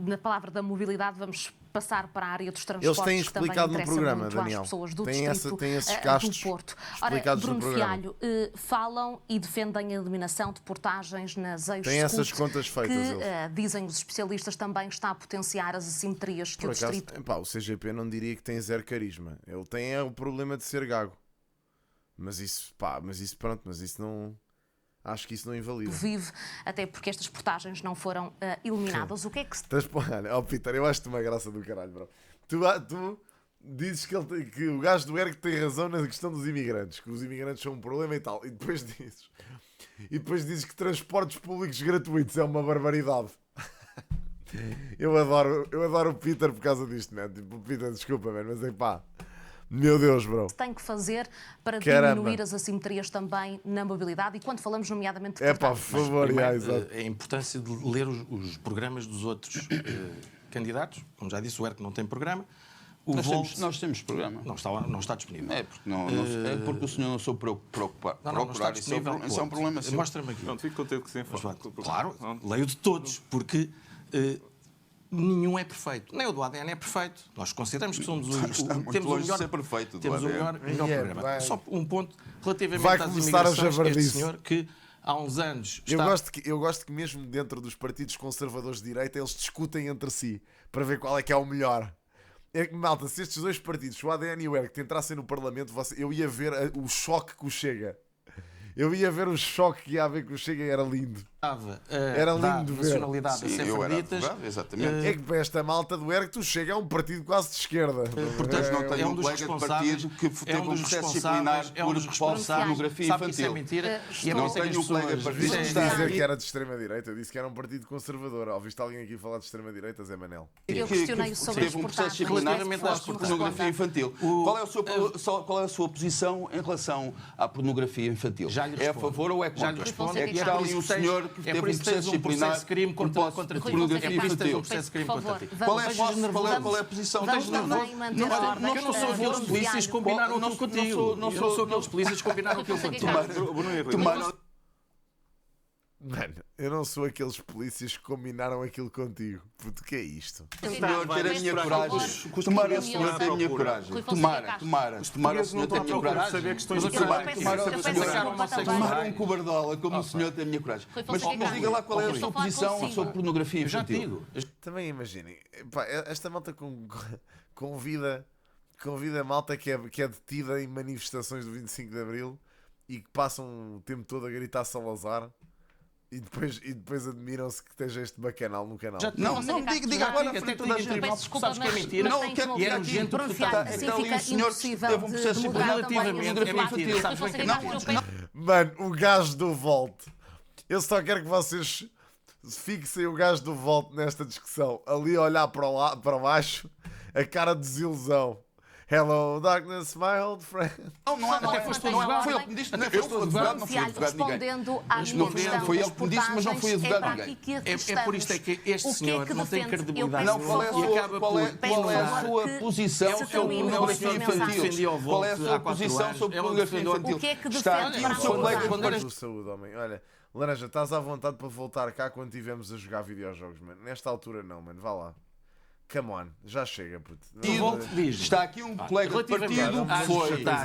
Na palavra da mobilidade, vamos passar para a área dos transportes. Eles têm explicado no programa, Daniel. Às pessoas do tem esses gastos do Porto. explicados Bruno no programa. Fialho, falam e defendem a eliminação de portagens nas eixos tem essas contas feitas, que, dizem os especialistas, também está a potenciar as assimetrias que o distrito... O CGP não diria que tem zero carisma. Ele tem o problema de ser gago. Mas isso não... Acho que isso não invalida. Vive, até porque estas portagens não foram eliminadas. O que é que se... Peter, eu acho-te uma graça do caralho, bro. Tu dizes que o gajo do ERC tem razão na questão dos imigrantes, que os imigrantes são um problema e tal. E depois dizes que transportes públicos gratuitos é uma barbaridade. Eu adoro o Peter por causa disto, man. Tipo, Peter, desculpa, man, mas é pá. Meu Deus, bro. Tem que fazer para diminuir as assimetrias também na mobilidade e quando falamos nomeadamente de por favor, a importância de ler os programas dos outros candidatos. Como já disse, o ERC não tem programa. Nós temos programa. Não está disponível. É porque o senhor não soube procurar. Não está disponível. Isso é um problema seu. Mostra-me aqui. Não, fico contente que se informe. Claro, leio de todos, porque... nenhum é perfeito. Nem o do ADN é perfeito. Nós consideramos que somos temos o melhor, ser perfeito, temos o melhor programa. Só um ponto relativamente às imigrações. Este senhor que há uns anos... Eu gosto que mesmo dentro dos partidos conservadores de direita eles discutem entre si para ver qual é que é o melhor. Malta, se estes dois partidos, o ADN e o ERC, entrassem no Parlamento, eu ia ver o choque que o Chega. Eu ia ver o choque que ia haver com o Chega e era lindo. Era lindo ver. Nacionalidade a ser ditas. Exatamente. É que para esta malta do ERC, tu Chega é um partido quase de esquerda. Portanto, não tenho um colega de partido que teve um processo disciplinar por pornografia infantil. Isso é mentira. Não tenho um colega de partido que dizer que era de extrema-direita. Eu disse que era um partido conservador. Ouviste alguém aqui falar de extrema-direita, Zé Manel? Eu questionei sobre teve um processo disciplinar por pornografia infantil. Qual é a sua posição em relação à pornografia infantil? É a favor ou é contra? Já lhe respondo. É que está ali um senhor que teve um processo disciplinar de crime contra ti. pornografia infantil. Qual é a posição? Vamos também manter a ordem. Eu não sou aqueles polícias que combinaram aquilo contigo. Não sou aqueles polícias que combinaram aquilo contigo. Mano, eu não sou aqueles polícias que combinaram aquilo contigo. Puto, o que é isto? O senhor ter a minha coragem. Tomara o senhor ter a minha coragem. Tomara o senhor ter a minha coragem. Tomara um cobardola como o senhor tem a minha coragem. Mas diga lá qual é a sua posição sobre pornografia infantil. Também imaginem, esta malta convida a malta que é detida em manifestações do 25 de Abril e que passam o tempo todo a gritar Salazar. E depois admiram-se que esteja este bacanal no canal. Não, diga agora na frente da gente. Sabes que é mentira. Não, quero e é nojento que está ali um senhor que teve um processo relativamente é mentira. Sabes bem que é mentira. Mano, o gajo do Volt. Eu só quero que vocês fixem o gajo do Volt nesta discussão. Ali a olhar para baixo, a cara de desilusão. Hello, darkness, my old friend. Não até foste tu advogado. Foi ele que me disse. Eu fui advogado, não fui advogado de ninguém. Foi ele que me disse, mas não fui advogado de ninguém. É por isto que este senhor não tem credibilidade. Qual é a sua posição sobre pornografia infantil? Qual é a sua posição sobre pornografia infantil? O que é que defende o seu colega de saúde, homem. Olha, Laranja, estás à vontade para voltar cá quando estivermos a jogar videojogos, mano. Nesta altura não, mano. Vá lá. Come on, já chega, puto. Está aqui um colega de partido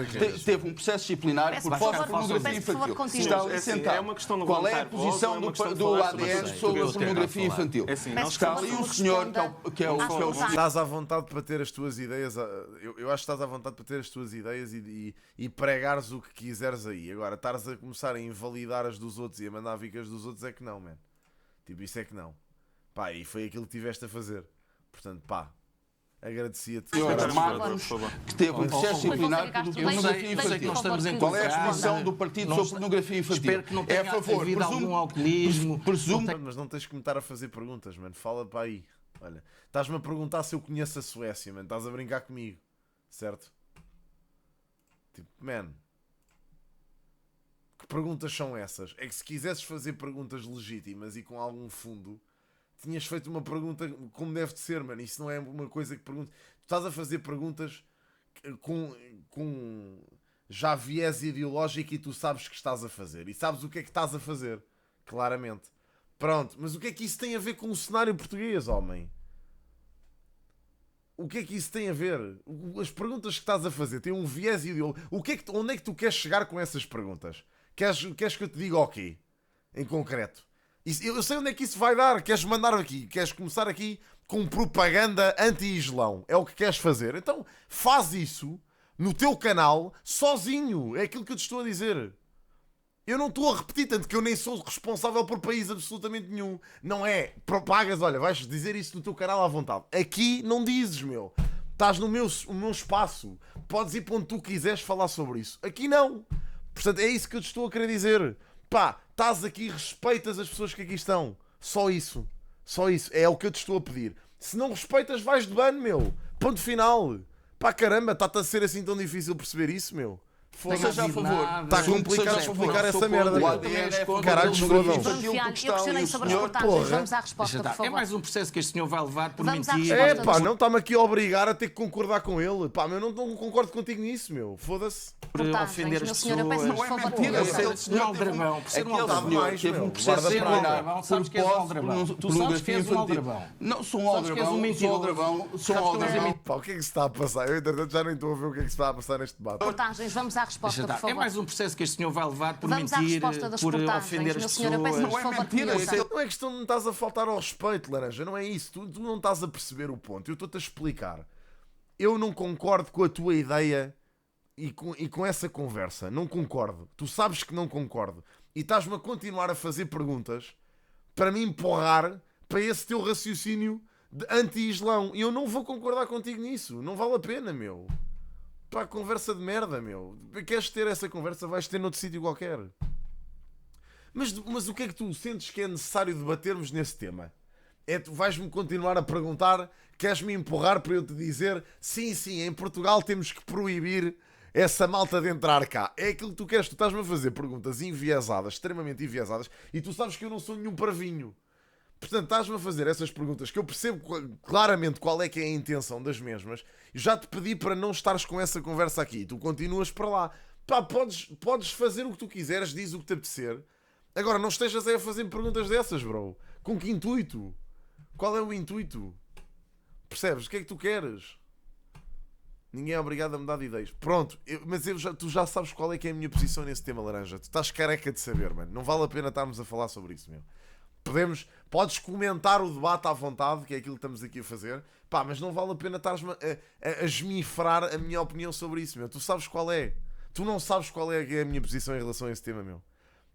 que teve um processo disciplinar por falta de pornografia infantil. Está ali sentado. É uma questão de qual é a posição do ADN sobre a pornografia infantil? Está ali um senhor que é o... Estás à vontade para ter as tuas ideias. Eu acho que estás à vontade para ter as tuas ideias e pregares o que quiseres aí. Agora, estares a começar a invalidar as dos outros e a mandar vicas dos outros é que não, man. Tipo, isso é que não. Pá, e foi aquilo que tiveste a fazer. Portanto, pá, agradecia-te. Senhor Marcos, que teve um processo disciplinar por pornografia infantil. Qual é a posição do partido sobre pornografia infantil? É a favor, presumo. Mas não tens que me estar a fazer perguntas, mano. Fala para aí. Olha, estás-me a perguntar se eu conheço a Suécia, mano. Estás a brincar comigo, certo? Tipo, man, que perguntas são essas? É que se quisesses fazer perguntas legítimas e com algum fundo, tinhas feito uma pergunta como deve de ser, mano. Isso não é uma coisa que pergunta. Tu estás a fazer perguntas com já viés ideológico e tu sabes que estás a fazer. E sabes o que é que estás a fazer. Claramente. Pronto. Mas o que é que isso tem a ver com o cenário português, homem? O que é que isso tem a ver? As perguntas que estás a fazer têm um viés ideológico. Onde é que tu queres chegar com essas perguntas? Queres que eu te diga o quê? Em concreto? Eu sei onde é que isso vai dar. Queres mandar aqui? Queres começar aqui com propaganda anti-islão? É o que queres fazer? Então faz isso no teu canal sozinho. É aquilo que eu te estou a dizer. Eu não estou a repetir, tanto que eu nem sou responsável por país absolutamente nenhum. Não é propagas, olha, vais dizer isso no teu canal à vontade. Aqui não dizes, meu. Estás no meu espaço. Podes ir para onde tu quiseres falar sobre isso. Aqui não. Portanto, é isso que eu te estou a querer dizer. Pá, estás aqui, respeitas as pessoas que aqui estão. Só isso. Só isso. É o que eu te estou a pedir. Se não respeitas, vais de ban, meu. Ponto final. Pá, caramba, está-te a ser assim tão difícil perceber isso, meu. Seja a favor. Está complicado explicar essa merda. Caralho, eu questionei sobre as portagens. Vamos à resposta, por favor. É mais um processo que este senhor vai levar por mentir. É pá, não está-me aqui a obrigar a ter que concordar com ele. Pá, eu não concordo contigo nisso, meu. Foda-se. Por ofender as pessoas. Não é mentira. Por ser um aldrabão. Por ser um aldrabão. Teve um processo disciplinar. Sabes que és um aldrabão. Tu sabes que és um aldrabão. Não, sou um aldrabão. Sou um aldrabão. Pá, o que é que se está a passar? Eu, entretanto, já nem estou a ver o que é que se está a passar neste debate. Portagens, vamos à resposta, por favor. É mais um processo que este senhor vai levar por vamos mentir, por ofender as pessoas. Não é mentira. Não é questão de não estás a faltar ao respeito, Laranja. Não é isso. Tu não estás a perceber o ponto. Eu estou-te a explicar. Eu não concordo com a tua ideia e com essa conversa. Não concordo. Tu sabes que não concordo. E estás-me a continuar a fazer perguntas para me empurrar para esse teu raciocínio de anti-islão. E eu não vou concordar contigo nisso. Não vale a pena, meu. Pá, conversa de merda, meu. Queres ter essa conversa, vais ter noutro sítio qualquer. Mas o que é que tu sentes que é necessário debatermos nesse tema? Tu vais-me continuar a perguntar, queres-me empurrar para eu te dizer sim, em Portugal temos que proibir essa malta de entrar cá, é aquilo que tu queres. Tu estás-me a fazer perguntas enviesadas, extremamente enviesadas, e tu sabes que eu não sou nenhum parvinho. Portanto, estás-me a fazer essas perguntas que eu percebo claramente qual é que é a intenção das mesmas. Eu já te pedi para não estares com essa conversa aqui. Tu continuas para lá. Pá, podes fazer o que tu quiseres, diz o que te apetecer. Agora, não estejas aí a fazer perguntas dessas, bro. Com que intuito? Qual é o intuito? Percebes? O que é que tu queres? Ninguém é obrigado a mudar de ideias. Pronto, tu já sabes qual é que é a minha posição nesse tema, laranja. Tu estás careca de saber, mano. Não vale a pena estarmos a falar sobre isso, meu. Podes comentar o debate à vontade, que é aquilo que estamos aqui a fazer, pá, mas não vale a pena estares a esmifrar a minha opinião sobre isso, meu. Tu sabes qual é. Tu não sabes qual é a minha posição em relação a esse tema, meu.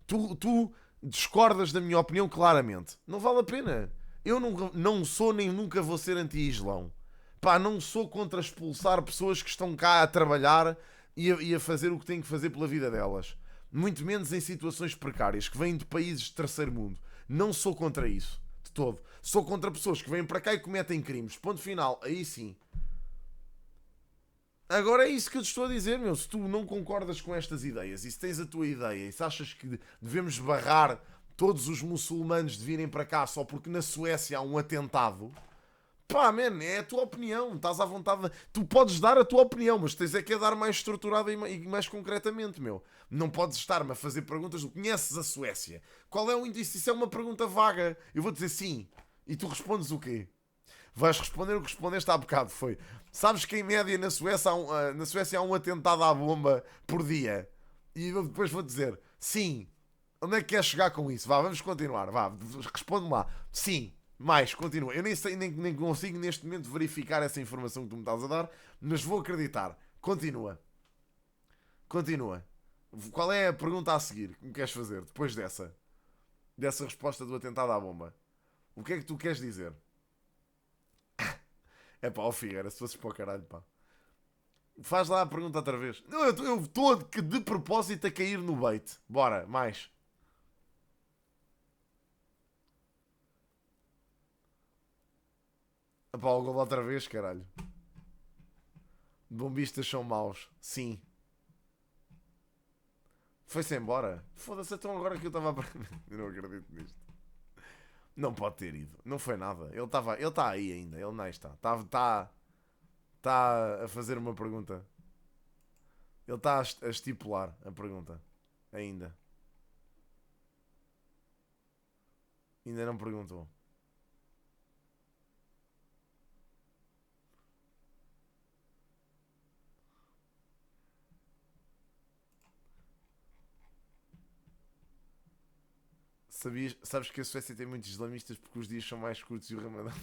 Tu discordas da minha opinião claramente. Não vale a pena. Eu não sou nem nunca vou ser anti-islão. Pá, não sou contra expulsar pessoas que estão cá a trabalhar e a fazer o que têm que fazer pela vida delas. Muito menos em situações precárias, que vêm de países de terceiro mundo. Não sou contra isso, de todo. Sou contra pessoas que vêm para cá e cometem crimes. Ponto final. Aí sim. Agora é isso que eu te estou a dizer, meu. Se tu não concordas com estas ideias e se tens a tua ideia e se achas que devemos barrar todos os muçulmanos de virem para cá só porque na Suécia há um atentado, pá, man, é a tua opinião. Estás à vontade. Tu podes dar a tua opinião, mas tens é que a dar mais estruturada e mais concretamente, meu. Não podes estar-me a fazer perguntas. Conheces a Suécia? Qual é o indício? Isso é uma pergunta vaga. Eu vou dizer sim. E tu respondes o quê? Vais responder o que respondeste há bocado. Foi: sabes que em média na Suécia há um atentado à bomba por dia? E eu depois vou dizer sim. Onde é que queres chegar com isso? Vá, vamos continuar. Vá, responde-me lá. Sim. Mais, continua. Eu nem sei, nem consigo neste momento verificar essa informação que tu me estás a dar, mas vou acreditar. Continua. Qual é a pergunta a seguir que me queres fazer depois dessa resposta do atentado à bomba? O que é que tu queres dizer? É pá, ó Figueira, se fosses para o caralho, pá. Faz lá a pergunta outra vez. Não, eu estou de propósito a cair no bait. Bora, mais. Epá, o gol outra vez, caralho. Bombistas são maus. Sim. Foi-se embora. Foda-se, então agora que eu estava a... Eu não acredito nisto. Não pode ter ido. Não foi nada. Ele está aí ainda. Ele não está. Está a fazer uma pergunta. Ele está a estipular a pergunta. Ainda. Ainda não perguntou. Sabes que a Suécia tem muitos islamistas porque os dias são mais curtos e o Ramadão.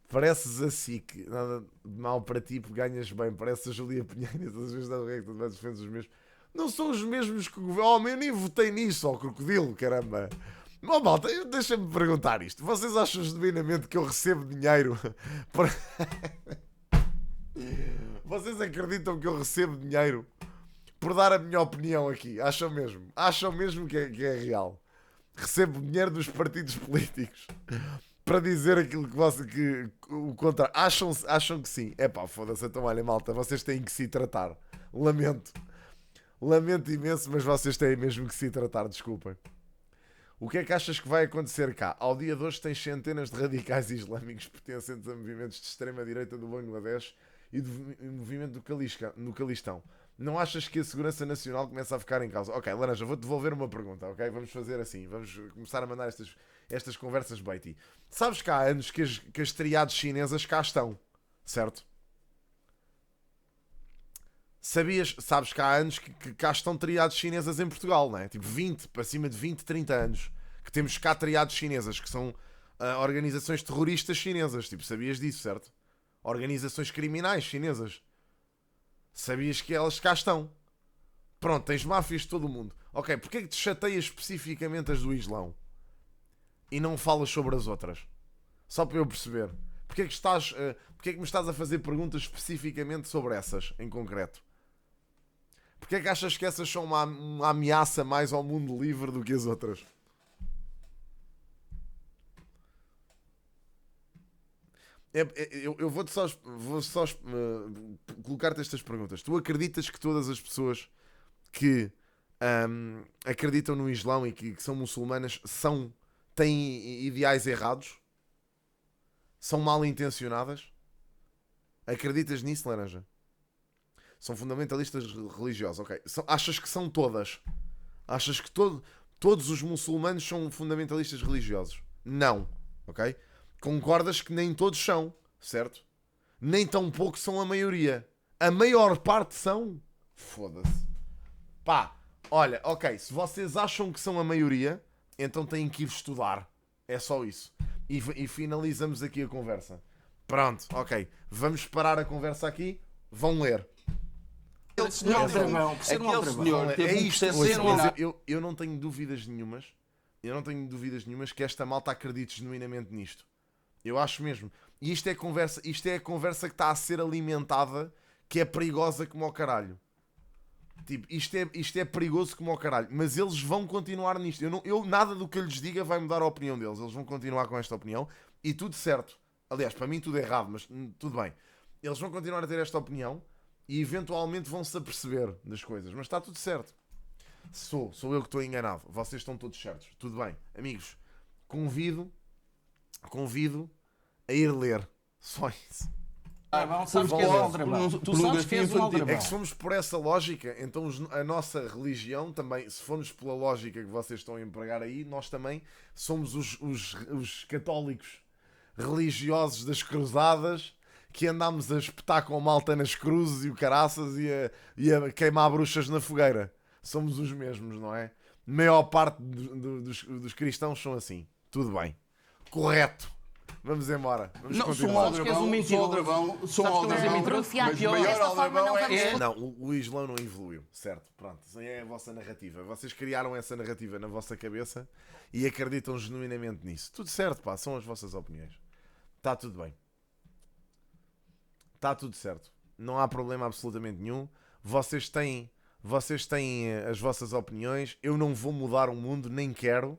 Pareces a SIC. Nada de mal para ti porque ganhas bem. Pareces a Julia Pinheiro. Todas as vezes dá o recto, mas defendes os mesmos. Não são os mesmos que o governo. Oh, eu nem votei nisso, ó crocodilo, caramba. Oh, malta, deixa-me perguntar isto. Vocês acham genuinamente que eu recebo dinheiro para... Vocês acreditam que eu recebo dinheiro por dar a minha opinião aqui? Acham mesmo que é real? Recebo dinheiro dos partidos políticos para dizer aquilo que o contra. Acham que sim? É pá, foda-se. Então olha, malta, vocês têm que se tratar. Lamento imenso, mas vocês têm mesmo que se tratar. Desculpem. O que é que achas que vai acontecer cá? Ao dia de hoje tens centenas de radicais islâmicos pertencentes a movimentos de extrema-direita do Bangladesh e do movimento do Calistão. Não achas que a segurança nacional começa a ficar em causa? Ok, Laranja, vou-te devolver uma pergunta, ok? Vamos fazer assim, vamos começar a mandar estas conversas baiti. Sabes que há anos que as triades chinesas cá estão, certo? Sabes que há anos que cá estão triades chinesas em Portugal, não é? Tipo 20, para cima de 20, 30 anos que temos cá triades chinesas, que são organizações terroristas chinesas. Tipo, sabias disso, certo? Organizações criminais chinesas. Sabias que elas cá estão. Pronto, tens máfias de todo o mundo. Ok, porquê é que te chateias especificamente as do Islão? E não falas sobre as outras? Só para eu perceber. Porquê é que me estás a fazer perguntas especificamente sobre essas, em concreto? Porquê é que achas que essas são uma ameaça mais ao mundo livre do que as outras? Eu vou só colocar-te estas perguntas. Tu acreditas que todas as pessoas que acreditam no Islão e que são muçulmanas têm ideais errados? São mal intencionadas? Acreditas nisso, Laranja? São fundamentalistas religiosos, ok. Achas que são todas? Achas que todos os muçulmanos são fundamentalistas religiosos? Não, ok? Concordas que nem todos são, certo? Nem tão pouco são a maioria. A maior parte são? Foda-se. Pá, olha, ok, se vocês acham que são a maioria, então têm que ir estudar. É só isso. E finalizamos aqui a conversa. Pronto, ok. Vamos parar a conversa aqui. Vão ler. Aquele senhor teve um processo. Eu não tenho dúvidas nenhumas. Eu não tenho dúvidas nenhumas que esta malta acredite genuinamente nisto. Eu acho mesmo. E isto é a conversa que está a ser alimentada, que é perigosa como ao caralho. Tipo, isto é perigoso como ao caralho. Mas eles vão continuar nisto. Nada do que eu lhes diga vai mudar a opinião deles. Eles vão continuar com esta opinião. E tudo certo. Aliás, para mim tudo é errado, mas tudo bem. Eles vão continuar a ter esta opinião e eventualmente vão-se aperceber das coisas. Mas está tudo certo. Sou eu que estou enganado. Vocês estão todos certos. Tudo bem. Amigos, convido a ir ler. Só isso. Sabes que és um aldrabão. Tu sabes que és um aldrabão. É que se formos por essa lógica, então a nossa religião também, se formos pela lógica que vocês estão a empregar aí, nós também somos os católicos religiosos das cruzadas que andámos a espetar com malta nas cruzes e o caraças e a queimar bruxas na fogueira. Somos os mesmos, não é? A maior parte dos cristãos são assim. Tudo bem. Correto. Vamos embora. Vamos continuar. Sou um aldrabão. Mas o maior aldrabão é... Não, o Islão não evoluiu. Certo, pronto. Isso é a vossa narrativa. Vocês criaram essa narrativa na vossa cabeça e acreditam genuinamente nisso. Tudo certo, pá. São as vossas opiniões. Está tudo bem. Está tudo certo. Não há problema absolutamente nenhum. Vocês têm as vossas opiniões. Eu não vou mudar o mundo, nem quero.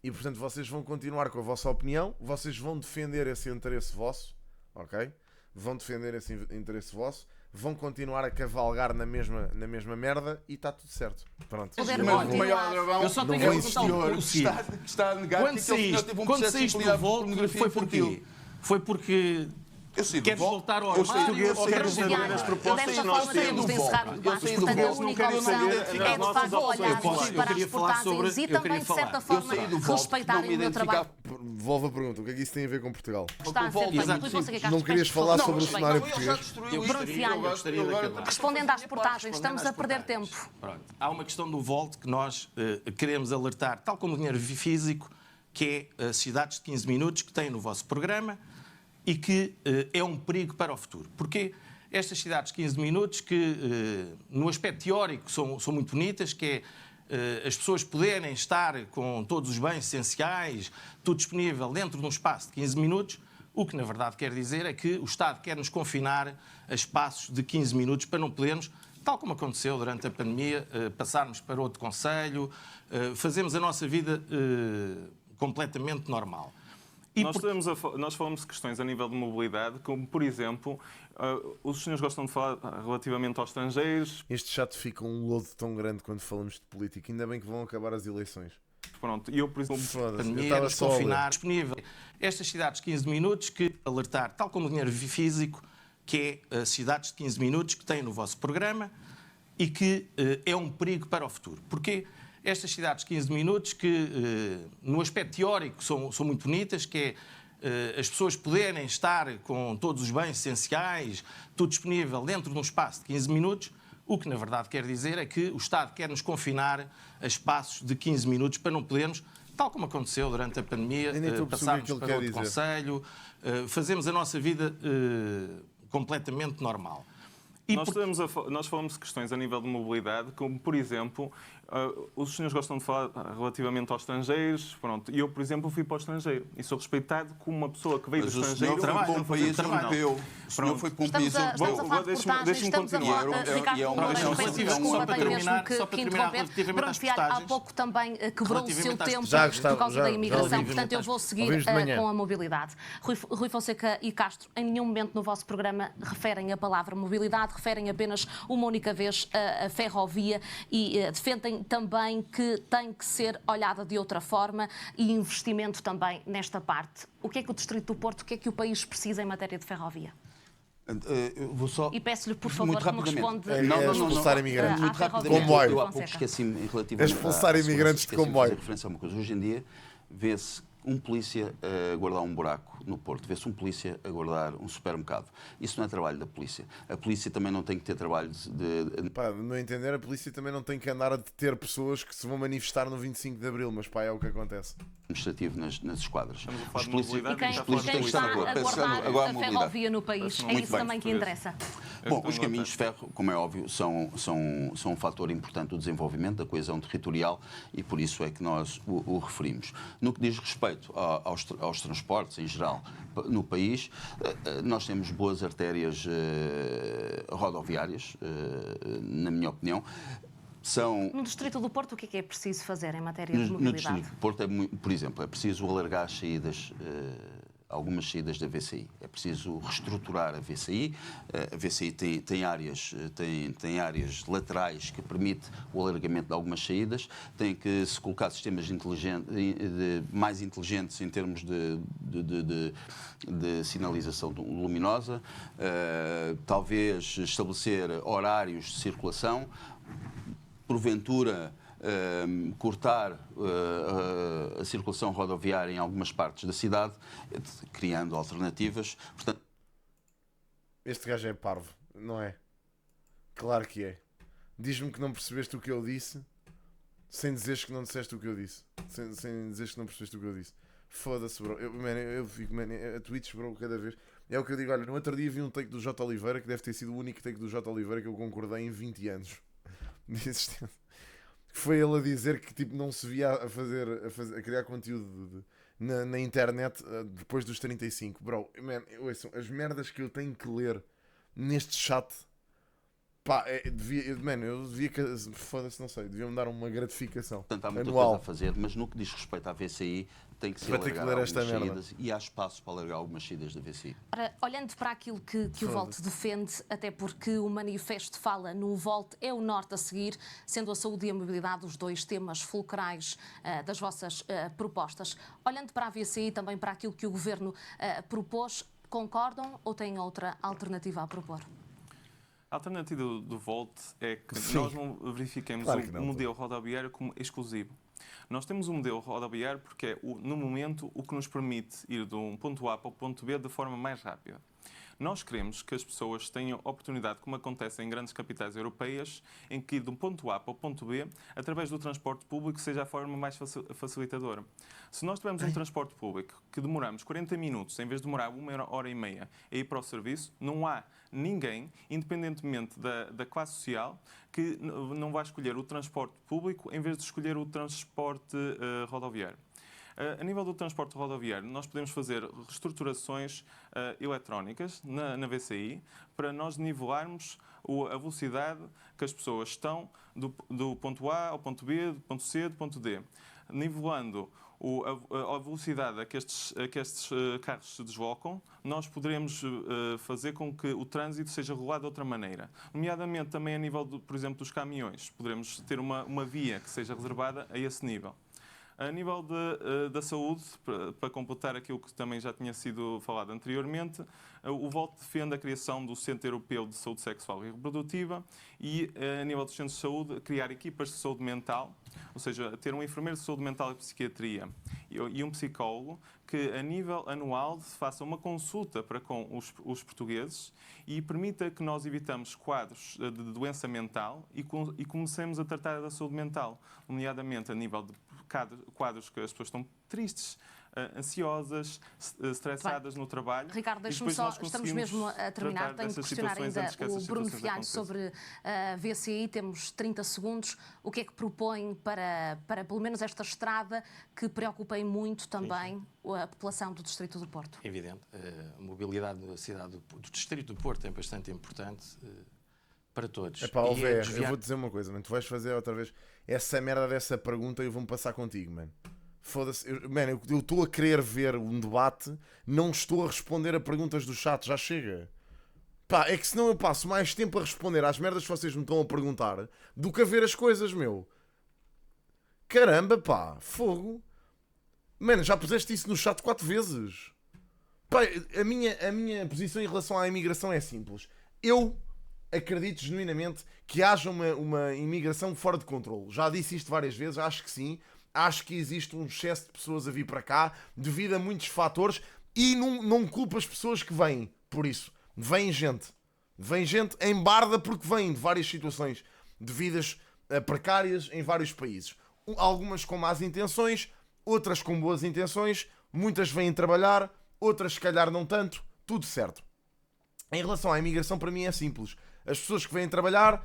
E portanto vocês vão continuar com a vossa opinião. Vocês vão defender esse interesse vosso. Ok? Vão defender esse interesse vosso. Vão continuar a cavalgar na mesma merda. E está tudo certo. Pronto. Eu só tenho que perguntar o seguinte. Está a negar que aquele senhor teve um processo de pornografia foi porquê? Foi porque... Queres voltar ao armário? Queres saber as propostas que nós temos de encerrar o debate? Portanto, a única opção é de facto olharmos para as portagens e também, de certa forma, respeitarem o meu trabalho. Devolvo a pergunta. O que é que isso tem a ver com Portugal? Está a ser feito. Não querias falar sobre o cenário português? Respondendo às portagens, estamos a perder tempo. Há uma questão do Volt que nós queremos alertar, tal como o dinheiro físico, que é cidades de 15 minutos que têm no vosso programa e que é um perigo para o futuro. Porque estas cidades de 15 minutos que, no aspecto teórico, são muito bonitas, que é as pessoas poderem estar com todos os bens essenciais, tudo disponível dentro de um espaço de 15 minutos, o que, na verdade, quer dizer é que o Estado quer nos confinar a espaços de 15 minutos para não podermos, tal como aconteceu durante a pandemia, passarmos para outro concelho, fazermos a nossa vida completamente normal. Nós falamos de questões a nível de mobilidade, como, por exemplo, os senhores gostam de falar relativamente aos estrangeiros. Este chato fica um lodo tão grande quando falamos de política. Ainda bem que vão acabar as eleições. Pronto, e eu, por exemplo, eu estava só confinar disponível. Estas cidades de 15 minutos que alertar, tal como o dinheiro físico, que é cidades de 15 minutos que têm no vosso programa e que é um perigo para o futuro. Porque estas cidades de 15 minutos que, no aspecto teórico, são muito bonitas, que é as pessoas poderem estar com todos os bens essenciais, tudo disponível dentro de um espaço de 15 minutos, o que, na verdade, quer dizer é que o Estado quer nos confinar a espaços de 15 minutos para não podermos, tal como aconteceu durante a pandemia, passarmos para outro concelho, fazermos a nossa vida completamente normal. Nós falamos de questões a nível de mobilidade, como, por exemplo, Os senhores gostam de falar relativamente aos estrangeiros, pronto. E eu, por exemplo, fui para o estrangeiro e sou respeitado como uma pessoa que veio do estrangeiro. O senhor foi para um país europeu. O senhor foi para um país europeu. Deixe-me continuar. Desculpa, tenho mesmo que interromper. Bruno Fialho, há pouco também quebrou o seu tempo por causa da imigração, portanto eu vou seguir com a mobilidade. Rui Fonseca e Castro, em nenhum momento no vosso programa referem a palavra mobilidade, referem apenas uma única vez a ferrovia e defendem também que tem que ser olhada de outra forma e investimento também nesta parte. O que é que o Distrito do Porto, o que é que o país precisa em matéria de ferrovia? E peço-lhe, por favor, que me responde... Expulsar imigrantes. Muito rapidamente. Eu há pouco esqueci-me relativamente... Expulsar imigrantes de comboio. Hoje em dia vê-se um polícia a guardar um buraco no Porto, vê-se um polícia a guardar um supermercado. Isso não é trabalho da polícia. A polícia também não tem que ter trabalho de... Pá, no meu entender, a polícia também não tem que andar a deter pessoas que se vão manifestar no 25 de Abril, mas pá, é o que acontece. Administrativo nas esquadras. Os polícias têm que estar a guardar a ferrovia no país. É isso também que interessa. Bom, os caminhos de ferro, como é óbvio, são um fator importante do desenvolvimento, da coesão territorial, e por isso é que nós o referimos. No que diz respeito aos transportes em geral no país, nós temos boas artérias rodoviárias, na minha opinião. No Distrito do Porto, o que é preciso fazer em matéria de mobilidade? No Distrito do Porto, por exemplo, é preciso alargar as saídas, algumas saídas da VCI. É preciso reestruturar a VCI. A VCI tem áreas laterais que permitem o alargamento de algumas saídas. Tem que se colocar sistemas mais inteligentes em termos de sinalização luminosa. Talvez estabelecer horários de circulação. Porventura, cortar a circulação rodoviária em algumas partes da cidade, criando alternativas. Portanto... Este gajo é parvo, não é? Claro que é. Diz-me que não percebeste o que eu disse, sem dizeres que não disseste o que eu disse. Sem dizeres que não percebeste o que eu disse. Foda-se, bro. Eu fico, a Twitch, bro, cada vez. É o que eu digo, olha, no outro dia vi um take do J. Oliveira, que deve ter sido o único take do J. Oliveira que eu concordei em 20 anos de existência. Foi ele a dizer que tipo, não se via a criar conteúdo na internet depois dos 35. Bro, man, as merdas que eu tenho que ler neste chat, pá, eu devia, foda-se, não sei, deviam-me dar uma gratificação. Portanto, há muita anual. coisa a fazer, mas no que diz respeito à VCI, tem que ser alargar algumas saídas e há espaço para alargar algumas saídas da VCI. Ora, olhando para aquilo que o Volt defende, até porque o manifesto fala no Volt é o norte a seguir, sendo a saúde e a mobilidade os dois temas fulcrais das vossas propostas. Olhando para a VCI e também para aquilo que o Governo propôs, concordam ou têm outra alternativa a propor? A alternativa do Volt é que nós não verifiquemos o modelo rodoviário como exclusivo. Nós temos um modelo rodoviário porque é, no momento, o que nos permite ir de um ponto A para o ponto B de forma mais rápida. Nós queremos que as pessoas tenham oportunidade, como acontece em grandes capitais europeias, em que ir de um ponto A para o ponto B, através do transporte público, seja a forma mais facilitadora. Se nós tivermos um transporte público que demoramos 40 minutos, em vez de demorar 1h30 a ir para o serviço, não há ninguém, independentemente da classe social, que não vai escolher o transporte público em vez de escolher o transporte rodoviário. A nível do transporte rodoviário, nós podemos fazer reestruturações eletrónicas na VCI para nós nivelarmos a velocidade que as pessoas estão do ponto A ao ponto B, do ponto C, do ponto D. Nivelando a velocidade a que estes carros se deslocam, nós poderemos fazer com que o trânsito seja regulado de outra maneira. Nomeadamente também a nível, por exemplo, dos caminhões. Poderemos ter uma via que seja reservada a esse nível. A nível da saúde, para completar aquilo que também já tinha sido falado anteriormente, o Volt defende a criação do Centro Europeu de Saúde Sexual e Reprodutiva e, a nível dos centros de saúde, criar equipas de saúde mental, ou seja, ter um enfermeiro de saúde mental e psiquiatria e um psicólogo que, a nível anual, faça uma consulta para com os portugueses e permita que nós evitamos quadros de doença mental e comecemos a tratar da saúde mental, nomeadamente a nível de quadros que as pessoas estão tristes, ansiosas, estressadas no trabalho. Ricardo, deixe-me só, estamos mesmo a terminar, tenho de questionar ainda o Bruno Fialho sobre a VCI, temos 30 segundos. O que é que propõe para pelo menos esta estrada que preocupe muito também a população do Distrito do Porto? Evidente, a mobilidade da cidade do Distrito do Porto é bastante importante para todos. Eu vou dizer uma coisa, mano, tu vais fazer outra vez essa merda dessa pergunta e eu vou-me passar contigo, mano. Foda-se, eu estou a querer ver um debate, não estou a responder a perguntas do chat, já chega. Pá, é que senão eu passo mais tempo a responder às merdas que vocês me estão a perguntar do que a ver as coisas, meu. Caramba, pá, fogo. Mano, já puseste isso no chat 4 vezes. Pá, a minha posição em relação à imigração é simples. Eu acredito genuinamente que haja uma imigração fora de controle. Já disse isto várias vezes, acho que sim. Acho que existe um excesso de pessoas a vir para cá devido a muitos fatores e não culpo as pessoas que vêm por isso. Vem gente em barda porque vêm de várias situações de vidas precárias em vários países. Algumas com más intenções, outras com boas intenções, muitas vêm trabalhar, outras se calhar não tanto, tudo certo. Em relação à imigração, para mim é simples. As pessoas que vêm trabalhar,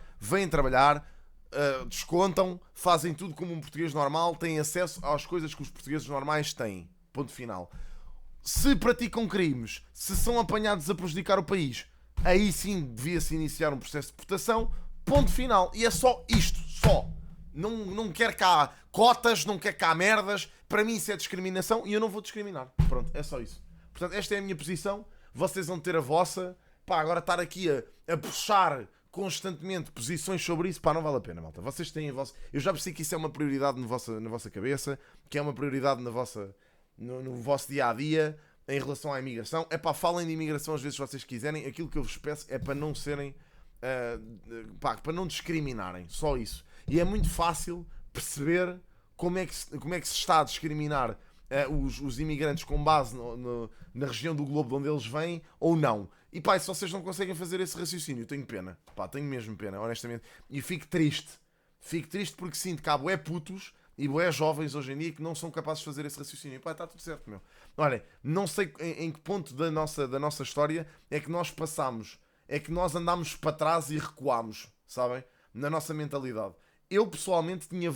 descontam, fazem tudo como um português normal, têm acesso às coisas que os portugueses normais têm. Ponto final. Se praticam crimes, se são apanhados a prejudicar o país, aí sim devia-se iniciar um processo de deportação. Ponto final. E é só isto. Só. Não quer cá cotas, não quer cá merdas. Para mim isso é discriminação e eu não vou discriminar. Pronto, é só isso. Portanto, esta é a minha posição. Vocês vão ter a vossa. Pá, agora estar aqui a puxar constantemente posições sobre isso, pá, não vale a pena, malta. Vocês têm a vossa... Eu já percebi que isso é uma prioridade na vossa cabeça, que é uma prioridade no vosso dia-a-dia em relação à imigração. É pá, falem de imigração às vezes se vocês quiserem. Aquilo que eu vos peço é para não serem... para não discriminarem. Só isso. E é muito fácil perceber como é que se está a discriminar os imigrantes com base na região do globo de onde eles vêm ou não. E pá, se vocês não conseguem fazer esse raciocínio, tenho pena. Pá, tenho mesmo pena, honestamente. E fico triste. Fico triste porque sinto que há bué putos e bué jovens hoje em dia que não são capazes de fazer esse raciocínio. E pá, está tudo certo, meu. Olha, não sei em que ponto da nossa história é que nós passamos, é que nós andámos para trás e recuámos, sabem? Na nossa mentalidade. Eu, pessoalmente, tinha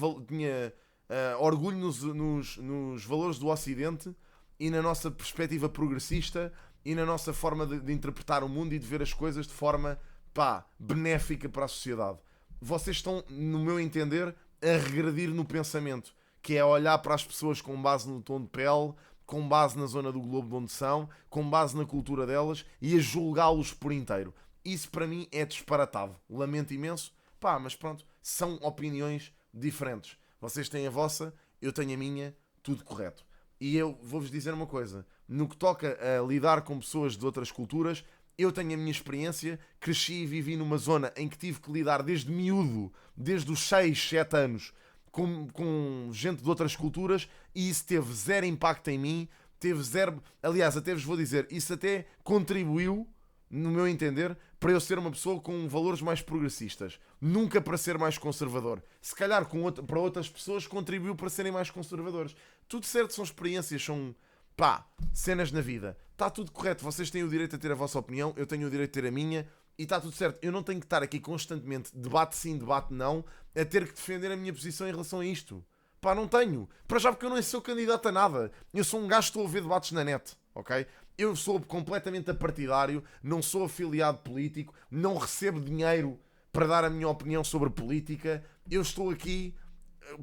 orgulho nos valores do Ocidente e na nossa perspectiva progressista e na nossa forma de interpretar o mundo e de ver as coisas de forma, pá, benéfica para a sociedade. Vocês estão, no meu entender, a regredir no pensamento, que é olhar para as pessoas com base no tom de pele, com base na zona do globo de onde são, com base na cultura delas e a julgá-los por inteiro. Isso para mim é disparatado. Lamento imenso, pá, mas pronto, são opiniões diferentes. Vocês têm a vossa, eu tenho a minha, tudo correto. E eu vou-vos dizer uma coisa, no que toca a lidar com pessoas de outras culturas, eu tenho a minha experiência, cresci e vivi numa zona em que tive que lidar desde miúdo, desde os 6, 7 anos, com gente de outras culturas, e isso teve zero impacto em mim, teve zero... Aliás, até vos vou dizer, isso até contribuiu, no meu entender, para eu ser uma pessoa com valores mais progressistas. Nunca para ser mais conservador. Se calhar para outras pessoas contribuiu para serem mais conservadores. Tudo certo, são experiências, são... pá, cenas na vida. Está tudo correto, vocês têm o direito a ter a vossa opinião, eu tenho o direito a ter a minha, e está tudo certo. Eu não tenho que estar aqui constantemente, debate sim, debate não, a ter que defender a minha posição em relação a isto. Pá, não tenho. Para já porque eu não sou candidato a nada. Eu sou um gajo que estou a ver debates na net, ok? Eu sou completamente apartidário, não sou afiliado político, não recebo dinheiro para dar a minha opinião sobre política. Eu estou aqui,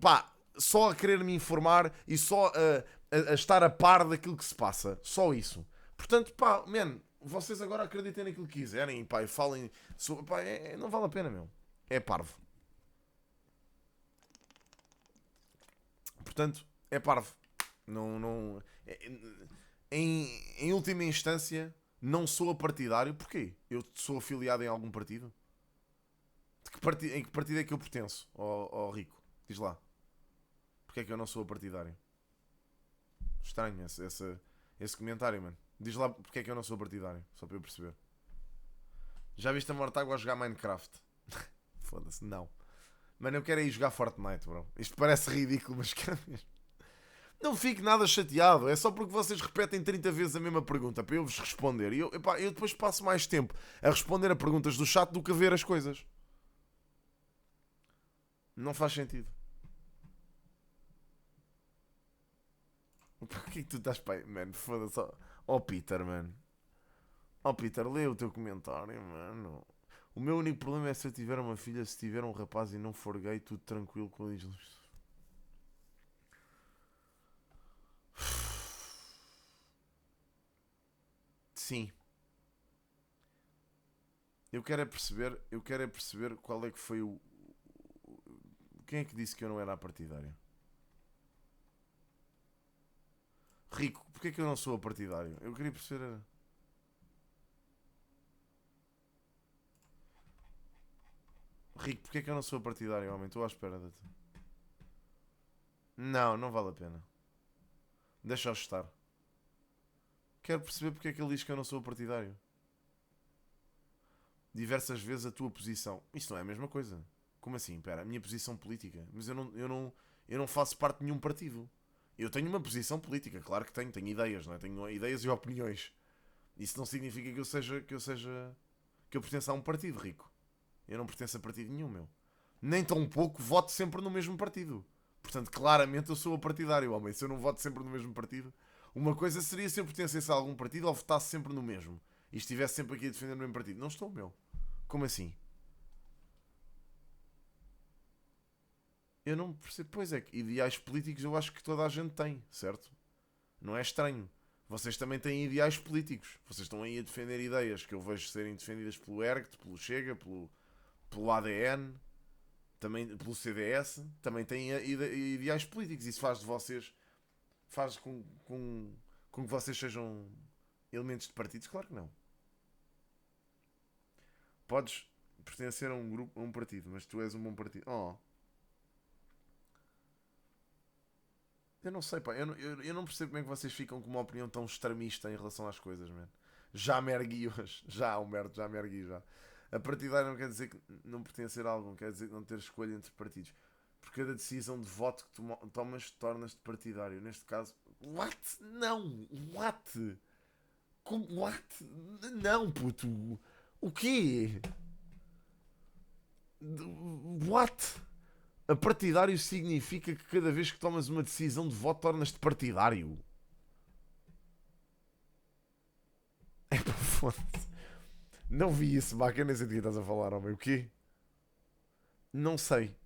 pá, só a querer me informar e só a estar a par daquilo que se passa. Só isso. Portanto, pá, man, vocês agora acreditem naquilo que quiserem, pá, e falem sobre... Pá, não vale a pena, meu. É parvo. Portanto, é parvo. Não... Em última instância, não sou partidário. Porquê? Eu sou afiliado em algum partido? Em que partido é que eu pertenço, ó Rico? Diz lá. Porquê é que eu não sou partidário? Estranho esse comentário, mano. Diz lá porque é que eu não sou partidário. Só para eu perceber. Já viste a Mortágua a jogar Minecraft? Foda-se, não. Mano, eu quero ir jogar Fortnite, bro. Isto parece ridículo, mas quero mesmo. Não fique nada chateado. É só porque vocês repetem 30 vezes a mesma pergunta para eu vos responder. E eu depois passo mais tempo a responder a perguntas do chat do que a ver as coisas. Não faz sentido. Por que tu estás para aí, mano? Foda-se. Oh, Peter, mano. Oh, Peter, lê o teu comentário, mano. O meu único problema é se eu tiver uma filha, se tiver um rapaz e não for gay, tudo tranquilo com eles. Sim. Eu quero é perceber qual é que foi o... Quem é que disse que eu não era apartidário? Rico, porque é que eu não sou apartidário? Eu queria perceber... Rico, porque é que eu não sou partidário, homem? Estou à espera de ti. Não vale a pena. Deixa-o estar. Quero perceber porque é que ele diz que eu não sou partidário. Diversas vezes a tua posição. Isto não é a mesma coisa. Como assim? Espera, a minha posição política. Mas eu não faço parte de nenhum partido. Eu tenho uma posição política, claro que tenho. Tenho ideias, não é? Tenho ideias e opiniões. Isso não significa que eu pertença a um partido, Rico. Eu não pertenço a partido nenhum, meu. Nem tão pouco voto sempre no mesmo partido. Portanto, claramente eu sou apartidário, homem. Se eu não voto sempre no mesmo partido... Uma coisa seria se eu pertencesse a algum partido ou votasse sempre no mesmo. E estivesse sempre aqui a defender o mesmo partido. Não estou, meu. Como assim? Eu não percebo. Pois é, que ideais políticos eu acho que toda a gente tem, certo? Não é estranho. Vocês também têm ideais políticos. Vocês estão aí a defender ideias que eu vejo serem defendidas pelo ERGT, pelo Chega, pelo ADN, também pelo CDS. Também têm ideais políticos. Isso faz de vocês... Faz com que vocês sejam elementos de partidos? Claro que não. Podes pertencer a um grupo, a um partido, mas tu és um bom partido. Oh. Eu não sei, pá. Eu não percebo como é que vocês ficam com uma opinião tão extremista em relação às coisas, mano. Já me ergui hoje. Humberto, já me ergui, já. A partidária não quer dizer que não pertencer a algum, quer dizer que não ter escolha entre partidos. Por cada decisão de voto que tu tomas, tornas-te partidário. Neste caso, what? Não! What? Como? What? Não, puto! O quê? What? A partidário significa que cada vez que tomas uma decisão de voto, tornas-te partidário. É para foda-se. Não vi isso, Baca. Eu nem sei de que estás a falar, homem. O quê? Não sei.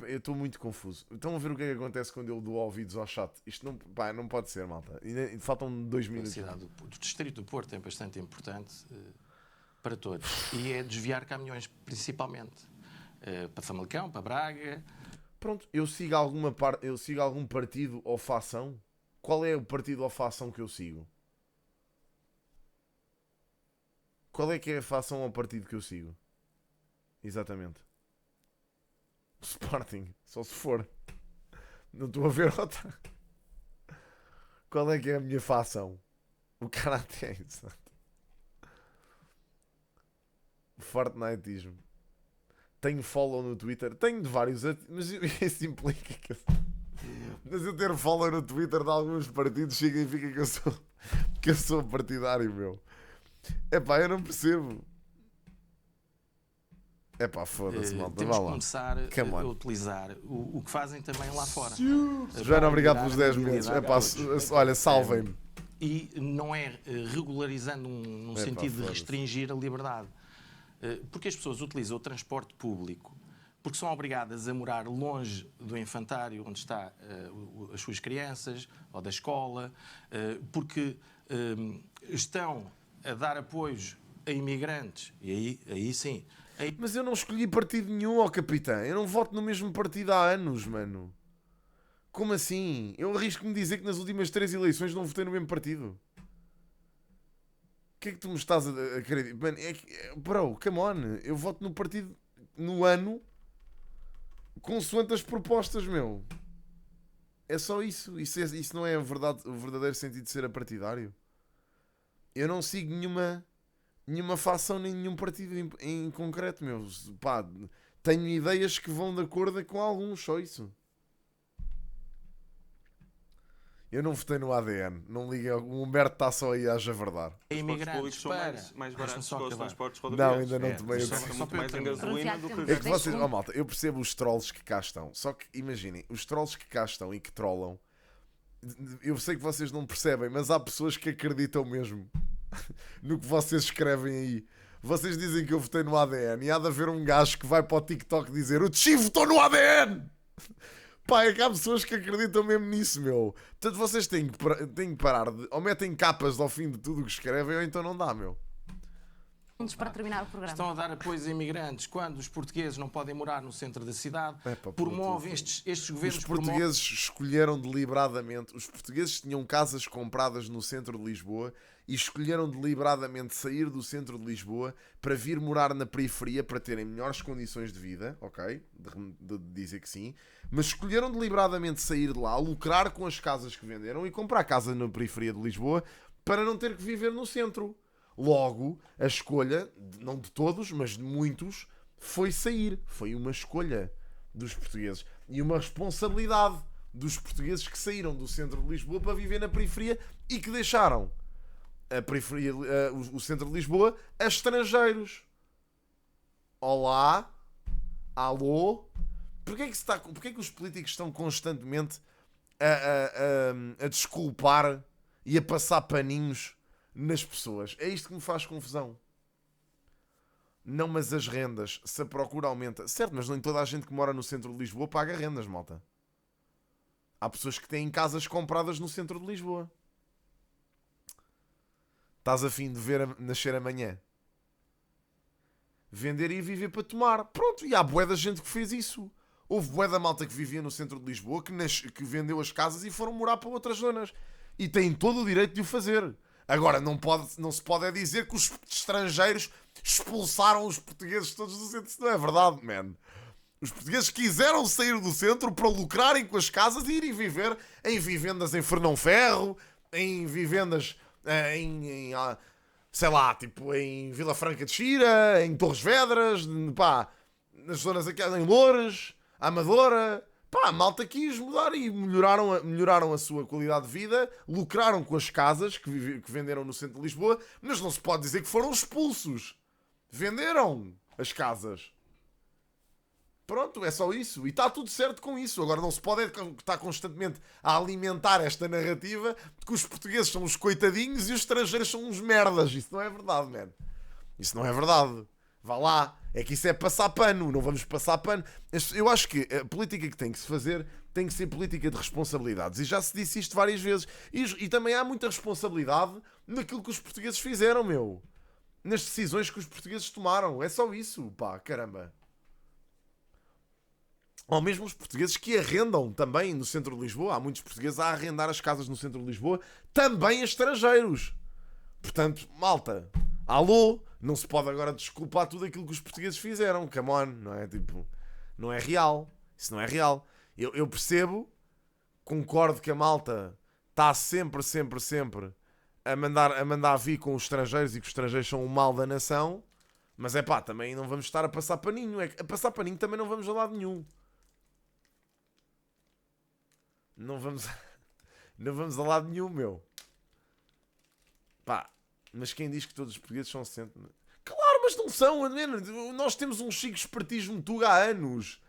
Eu estou muito confuso. Estão a ver o que é que acontece quando eu dou ouvidos ao chat? Isto não, pá, não pode ser, malta. Faltam 2 minutos. A cidade do Distrito do Porto é bastante importante para todos. E é desviar caminhões, principalmente. Para Famalicão, para Braga. Pronto, eu sigo algum partido ou facção. Qual é o partido ou facção que eu sigo? Qual é que é a facção ou partido que eu sigo? Exatamente. Sporting, só se for. Não estou a ver outra. Qual é que é a minha facção? O Karate é isso. O Fortniteismo. Tenho follow no Twitter. Tenho de vários, mas isso implica que... Mas eu ter follow no Twitter de alguns partidos significa que eu sou partidário, meu. Epá, eu não percebo. É pá, foda-se, malta. Temos que começar a utilizar o que fazem também lá fora. Joana, obrigado pelos 10 minutos. É pá, olha, salvem-me. E não é regularizando num sentido de restringir a liberdade. Porque as pessoas utilizam o transporte público porque são obrigadas a morar longe do infantário onde está as suas crianças ou da escola, porque estão a dar apoios a imigrantes. E aí sim. Mas eu não escolhi partido nenhum, ó capitão. Eu não voto no mesmo partido há anos, mano. Como assim? Eu arrisco-me dizer que nas últimas 3 eleições não votei no mesmo partido. O que é que tu me estás a querer? Mano, bro, come on. Eu voto no partido no ano consoante as propostas, meu. É só isso. Isso não é o verdadeiro sentido de ser apartidário. Eu não sigo nenhuma facção nem nenhum partido em concreto, meu. Pá, tenho ideias que vão de acordo com alguns, só isso. Eu não votei no ADN. Não liga. O Humberto está só aí a javardar. Imigrantes são mais baratos que os transportes Não, rodoviários. ainda não tomei a decisão. Muito mais em gasolina do que... É que vocês... Oh, malta, eu percebo os trolls que cá estão. Só que, imaginem, os trolls que cá estão e que trollam, eu sei que vocês não percebem, mas há pessoas que acreditam mesmo no que vocês escrevem aí. Vocês dizem que eu votei no ADN e há de haver um gajo que vai para o TikTok dizer: o Chi votou no ADN! Pá, é que há pessoas que acreditam mesmo nisso, meu. Portanto, vocês têm que parar de... Ou metem capas ao fim de tudo o que escrevem, ou então não dá, meu. Para terminar o programa. Estão a dar apoio a imigrantes quando os portugueses não podem morar no centro da cidade. Promovem estes governos... Os portugueses escolheram deliberadamente... Os portugueses tinham casas compradas no centro de Lisboa e escolheram deliberadamente sair do centro de Lisboa para vir morar na periferia para terem melhores condições de vida, ok? De dizer que sim. Mas escolheram deliberadamente sair de lá, lucrar com as casas que venderam e comprar casa na periferia de Lisboa para não ter que viver no centro. Logo, a escolha, não de todos, mas de muitos, foi sair. Foi uma escolha dos portugueses. E uma responsabilidade dos portugueses que saíram do centro de Lisboa para viver na periferia e que deixaram a periferia, o centro de Lisboa a estrangeiros. Olá. Alô. Porquê que os políticos estão constantemente a desculpar e a passar paninhos nas pessoas? É isto que me faz confusão. Não, mas as rendas, se a procura aumenta, certo, mas nem toda a gente que mora no centro de Lisboa paga rendas, malta. Há pessoas que têm casas compradas no centro de Lisboa. Estás a fim de ver nascer amanhã? Vender e viver para tomar. Pronto, e há bué da gente que fez isso. Houve bué da malta que vivia no centro de Lisboa que vendeu as casas e foram morar para outras zonas. E têm todo o direito de o fazer. Agora, não se pode dizer que os estrangeiros expulsaram os portugueses todos do centro. Isso não é verdade, man. Os portugueses quiseram sair do centro para lucrarem com as casas e irem viver em vivendas em Fernão Ferro, em vivendas sei lá, tipo em Vila Franca de Xira, em Torres Vedras, pá, nas zonas aqui, em Loures, Amadora. Pá, a malta quis mudar e melhoraram a sua qualidade de vida, lucraram com as casas que venderam no centro de Lisboa, mas não se pode dizer que foram expulsos. Venderam as casas. Pronto, é só isso. E está tudo certo com isso. Agora não se pode estar constantemente a alimentar esta narrativa de que os portugueses são uns coitadinhos e os estrangeiros são uns merdas. Isso não é verdade, man. Isso não é verdade. Vá lá. É que isso é passar pano. Não vamos passar pano. Eu acho que a política que tem que se fazer tem que ser política de responsabilidades. E já se disse isto várias vezes. E também há muita responsabilidade naquilo que os portugueses fizeram, meu. Nas decisões que os portugueses tomaram. É só isso, pá, caramba. Ou mesmo os portugueses que arrendam também no centro de Lisboa. Há muitos portugueses a arrendar as casas no centro de Lisboa, também a estrangeiros. Portanto, malta, alô, não se pode agora desculpar tudo aquilo que os portugueses fizeram. Come on, não é? Tipo, não é real. Isso não é real. Eu percebo, concordo que a malta está sempre a mandar vir com os estrangeiros e que os estrangeiros são o mal da nação. Mas é pá, também não vamos estar a passar paninho. A passar paninho também não vamos a lado nenhum. Não vamos a lado nenhum, meu. Pá, mas quem diz que todos os portugueses são centro... Claro, mas não são. Nós temos um chico espertismo tuga há anos.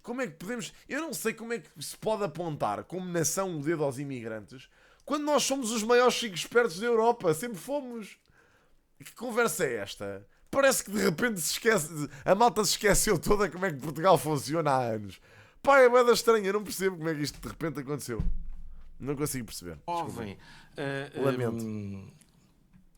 Como é que podemos... Eu não sei como é que se pode apontar como nação o dedo aos imigrantes quando nós somos os maiores chicos espertos da Europa. Sempre fomos. Que conversa é esta? Parece que de repente a malta se esqueceu toda como é que Portugal funciona há anos. Pá, é bem estranha, eu não percebo como é que isto de repente aconteceu. Não consigo perceber. Lamento.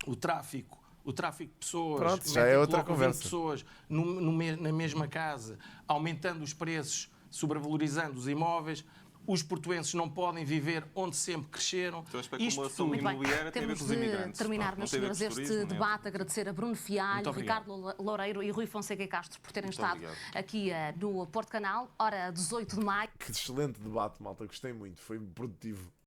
O tráfico de pessoas, pronto, já é outra conversa. Pessoas na mesma casa, aumentando os preços, sobrevalorizando os imóveis. Os portuenses não podem viver onde sempre cresceram. Então, a especulação imobiliária tem a ver com os imigrantes. Terminar, meus senhores, este debate. Agradecer a Bruno Fialho, Ricardo Loureiro e Rui Fonseca e Castro por terem estado aqui no Porto Canal, hora 18 de maio. Que excelente debate, malta. Gostei muito. Foi produtivo.